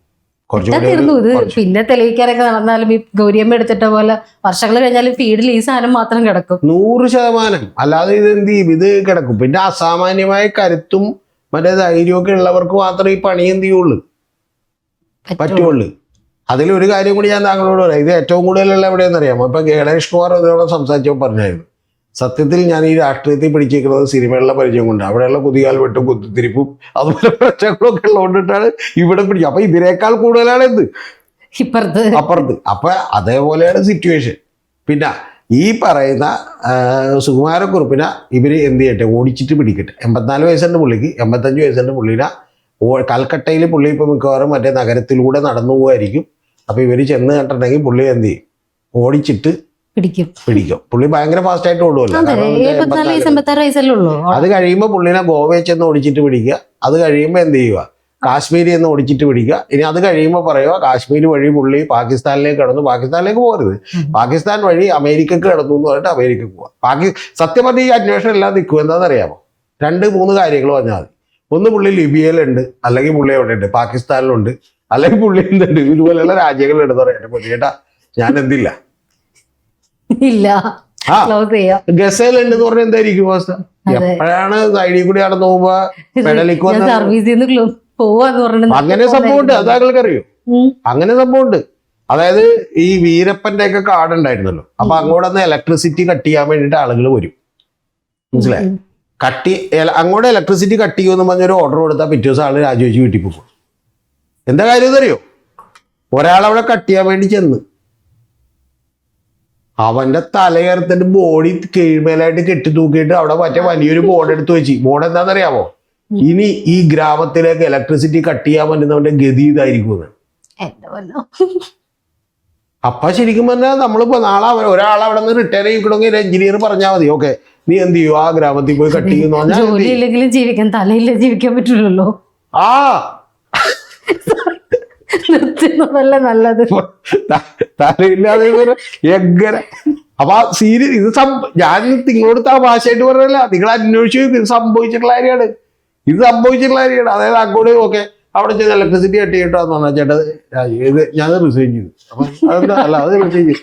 തീർന്നു ഇത്. പിന്നെ തെളിയിക്കാനൊക്കെ നടന്നാലും ഈ ഗൗരിയമ്മ എടുത്തിട്ട പോലെ വർഷങ്ങൾ കഴിഞ്ഞാലും ഫീഡിൽ ഈ സാധനം മാത്രം കിടക്കും. 100%. അല്ലാതെ ഇത് എന്ത് ചെയ്യും? ഇത് കിടക്കും. പിന്നെ അസാമാന്യമായ കരുത്തും മറ്റേ ധൈര്യമൊക്കെ ഉള്ളവർക്ക് മാത്രമേ ഈ പണി എന്ത് ചെയ്യുള്ളൂ, പറ്റുള്ളൂ. അതിലൊരു കാര്യം കൂടി ഞാൻ താങ്കളോട് പറയാം. ഇത് ഏറ്റവും കൂടുതലുള്ള എവിടെയെന്ന് അറിയാമോ? ഇപ്പൊ ഗണേഷ് കുമാർ ഇതിനോട് സംസാരിച്ചപ്പോൾ പറഞ്ഞായിരുന്നു, സത്യത്തിൽ ഞാൻ ഈ രാഷ്ട്രീയത്തിൽ പിടിച്ചേക്കുന്നത് സിനിമകളിലെ പരിചയം കൊണ്ട്, അവിടെയുള്ള കുതികാൽ വെട്ടും കുത്തിത്തിരിപ്പും അതുപോലെ പ്രശ്നങ്ങളൊക്കെ ഉള്ളതുകൊണ്ടിട്ടാണ് ഇവിടെ പിടിക്കുക. അപ്പൊ ഇതിനേക്കാൾ കൂടുതലാണ് എന്ത് അപ്പുറത്ത്. അപ്പൊ അതേപോലെയാണ് സിറ്റുവേഷൻ. പിന്നെ ഈ പറയുന്ന സുകുമാരക്കുറുപ്പിനെ ഇവര് എന്ത് ചെയ്യട്ടെ, ഓടിച്ചിട്ട് പിടിക്കട്ടെ. 84 വയസ്സുണ്ട് പുള്ളിക്ക്, 85 വയസ്സുണ്ട് പുള്ളിനെ. കൽക്കട്ടയിൽ പുള്ളി ഇപ്പൊ മിക്കവാറും മറ്റേ നഗരത്തിലൂടെ നടന്നു പോകായിരിക്കും. അപ്പൊ ഇവര് ചെന്ന് കണ്ടിട്ടുണ്ടെങ്കിൽ പുള്ളി എന്ത് ചെയ്യും, ഓടിച്ചിട്ട് പിടിക്കും. പുള്ളി ഭയങ്കര ഫാസ്റ്റ് ആയിട്ട് ഓടുമല്ലോ. അത് കഴിയുമ്പോൾ പുള്ളിനെ ഗോവയിൽ ചെന്ന് ഓടിച്ചിട്ട് പിടിക്കുക. അത് കഴിയുമ്പോൾ എന്ത് ചെയ്യുക, കാശ്മീരിൽ നിന്ന് ഓടിച്ചിട്ട് പിടിക്കുക. ഇനി അത് കഴിയുമ്പോൾ പറയുക കാശ്മീർ വഴി പുള്ളി പാകിസ്ഥാനിലേക്ക് കടന്നു. പാകിസ്ഥാനിലേക്ക് പോകരുത്, പാകിസ്ഥാൻ വഴി അമേരിക്കക്ക് കടന്നു എന്ന് പറഞ്ഞിട്ട് അമേരിക്കക്ക് പോവാം. സത്യം പറഞ്ഞ ഈ അന്വേഷണം എല്ലാം നിൽക്കും. എന്താണെന്നറിയാമോ? 2-3 കാര്യങ്ങൾ പറഞ്ഞാൽ മതി. ഒന്ന്, പുള്ളി ലിബിയയിലുണ്ട്, അല്ലെങ്കിൽ പുള്ളി എവിടെ ഉണ്ട്, പാകിസ്ഥാനിലുണ്ട്, അല്ലെങ്കിൽ പുള്ളി എന്തുണ്ട്, ഇതുപോലെയുള്ള രാജ്യങ്ങളുണ്ടെന്ന് പറയാം. ചേട്ടാ ഞാൻ എന്തില്ല ഇല്ല ഗസയിലുണ്ടെന്ന് പറഞ്ഞാൽ എന്തായിരിക്കും അവസ്ഥ? എപ്പോഴാണ് സൈഡിൽ കൂടി നടന്നു പോകുമ്പോ അങ്ങനെ സംഭവമുണ്ട്. അത് താങ്കൾക്കറിയോ? അങ്ങനെ സംഭവമുണ്ട്. അതായത് ഈ വീരപ്പന്റെ ഒക്കെ കാർഡ് ഉണ്ടായിരുന്നല്ലോ. അപ്പൊ അങ്ങോട്ടൊന്ന് ഇലക്ട്രിസിറ്റി കട്ട് ചെയ്യാൻ വേണ്ടിയിട്ട് ആളുകൾ വരും. മനസ്സിലായി? അങ്ങോട്ട് ഇലക്ട്രിസിറ്റി കട്ട് ചെയ്യുമെന്ന് പറഞ്ഞൊരു ഓർഡർ കൊടുത്താൽ പിറ്റേ ദിവസം ആള് രാജിവെച്ച് വീട്ടിൽ പോകും. എന്താ കാര്യം എന്നറിയോ? ഒരാളവിടെ കട്ട് ചെയ്യാൻ വേണ്ടി ചെന്ന് അവന്റെ തലയർത്തിന്റെ ബോഡി കീഴ്മേലായിട്ട് കെട്ടി തൂക്കിയിട്ട് അവിടെ മറ്റേ വലിയൊരു ബോർഡ് എടുത്ത് വെച്ച്. ബോർഡ് എന്താണെന്നറിയാമോ? ഇനി ഈ ഗ്രാമത്തിലേക്ക് ഇലക്ട്രിസിറ്റി കട്ട് ചെയ്യാൻ പറ്റുന്നവന്റെ ഗതി ഇതായിരിക്കും. അപ്പൊ ശരിക്കും പറഞ്ഞാൽ നമ്മളിപ്പോ നാളെ ഒരാൾ അവിടെ നിന്ന് റിട്ടയർ ചെയ്യണമെങ്കിൽ എഞ്ചിനീയർ പറഞ്ഞാൽ മതി, ഓക്കെ നീ എന്ത് ചെയ്യും, ആ ഗ്രാമത്തിൽ പോയി കട്ട് ചെയ്യുന്ന ജീവിക്കാൻ തലയില്ല, ജീവിക്കാൻ പറ്റില്ലല്ലോ. ആ നല്ലത് തലയില്ലാതെ എങ്ങനെ? അപ്പൊ സീരിയസ് ഇത് ഞാൻ നിങ്ങളോട് തമാശയായിട്ട് പറഞ്ഞല്ല, നിങ്ങൾ അന്വേഷിച്ചു. ഇത് സംഭവിച്ചിട്ടുള്ള കാര്യമാണ്. അതായത് അങ്ങോട്ട് ഓക്കെ അവിടെ ചെന്ന് ഇലക്ട്രിസിറ്റി കട്ട് ചെയ്തിട്ടാന്ന് പറഞ്ഞാൽ ചേട്ടാ ഇത് ഞാൻ റിസൈൻ ചെയ്തു. അപ്പൊ അതെന്താ? അല്ല അത് റിസൈൻ ചെയ്തു.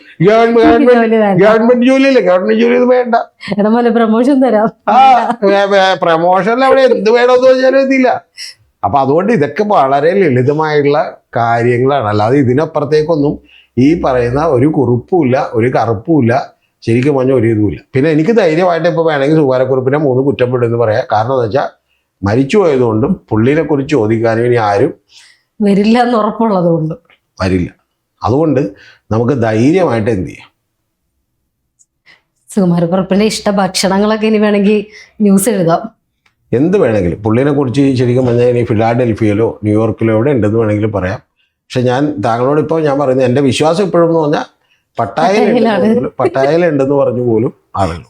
ഗവൺമെന്റ് ജോലിയല്ലേ, ഗവൺമെന്റ് ജോലി ഇത് വേണ്ട, പ്രമോഷൻ തരാം. പ്രമോഷനിൽ അവിടെ എന്ത് വേണമെന്ന് വെച്ചാലും ഇതില്ല. അപ്പൊ അതുകൊണ്ട് ഇതൊക്കെ വളരെ ലളിതമായിട്ടുള്ള കാര്യങ്ങളാണ്. അല്ലാതെ ഇതിനപ്പുറത്തേക്കൊന്നും ഈ പറയുന്ന ഒരു കുറുപ്പുമില്ല, ഒരു കറുപ്പുമില്ല, ശരിക്കും പറഞ്ഞ ഒരു ഇതുമില്ല. പിന്നെ എനിക്ക് ധൈര്യമായിട്ട് ഇപ്പൊ വേണമെങ്കിൽ സുകുമാരക്കുറുപ്പിനെ 3 കുറ്റപ്പെടുമെന്ന് പറയാം. കാരണം എന്ന് വെച്ചാൽ മരിച്ചു പോയതുകൊണ്ടും പുള്ളിനെ കുറിച്ച് ചോദിക്കാനും ഇനി ആരും വരില്ല എന്ന് ഉറപ്പുള്ളത് കൊണ്ട് വരില്ല. അതുകൊണ്ട് നമുക്ക് ധൈര്യമായിട്ട് എന്ത് ചെയ്യാം, സുകുമാരക്കുറുപ്പിന്റെ ഇഷ്ട ഭക്ഷണങ്ങളൊക്കെ ഇനി വേണമെങ്കിൽ ന്യൂസ് എഴുതാം. എന്ത് വേണമെങ്കിലും പുള്ളിനെ കുറിച്ച് ശരിക്കും പറഞ്ഞാൽ ഇനി ഫിലാഡൽഫിയയിലോ ന്യൂയോർക്കിലോ എവിടെ ഉണ്ടെന്ന് വേണമെങ്കിലും പറയാം. പക്ഷെ ഞാൻ താങ്കളോട് ഇപ്പോൾ ഞാൻ പറയുന്നത് എൻ്റെ വിശ്വാസം ഇപ്പോഴും എന്ന് പറഞ്ഞാൽ പട്ടായയിലുണ്ടെന്ന് പറഞ്ഞു പോലും ആളുകൾ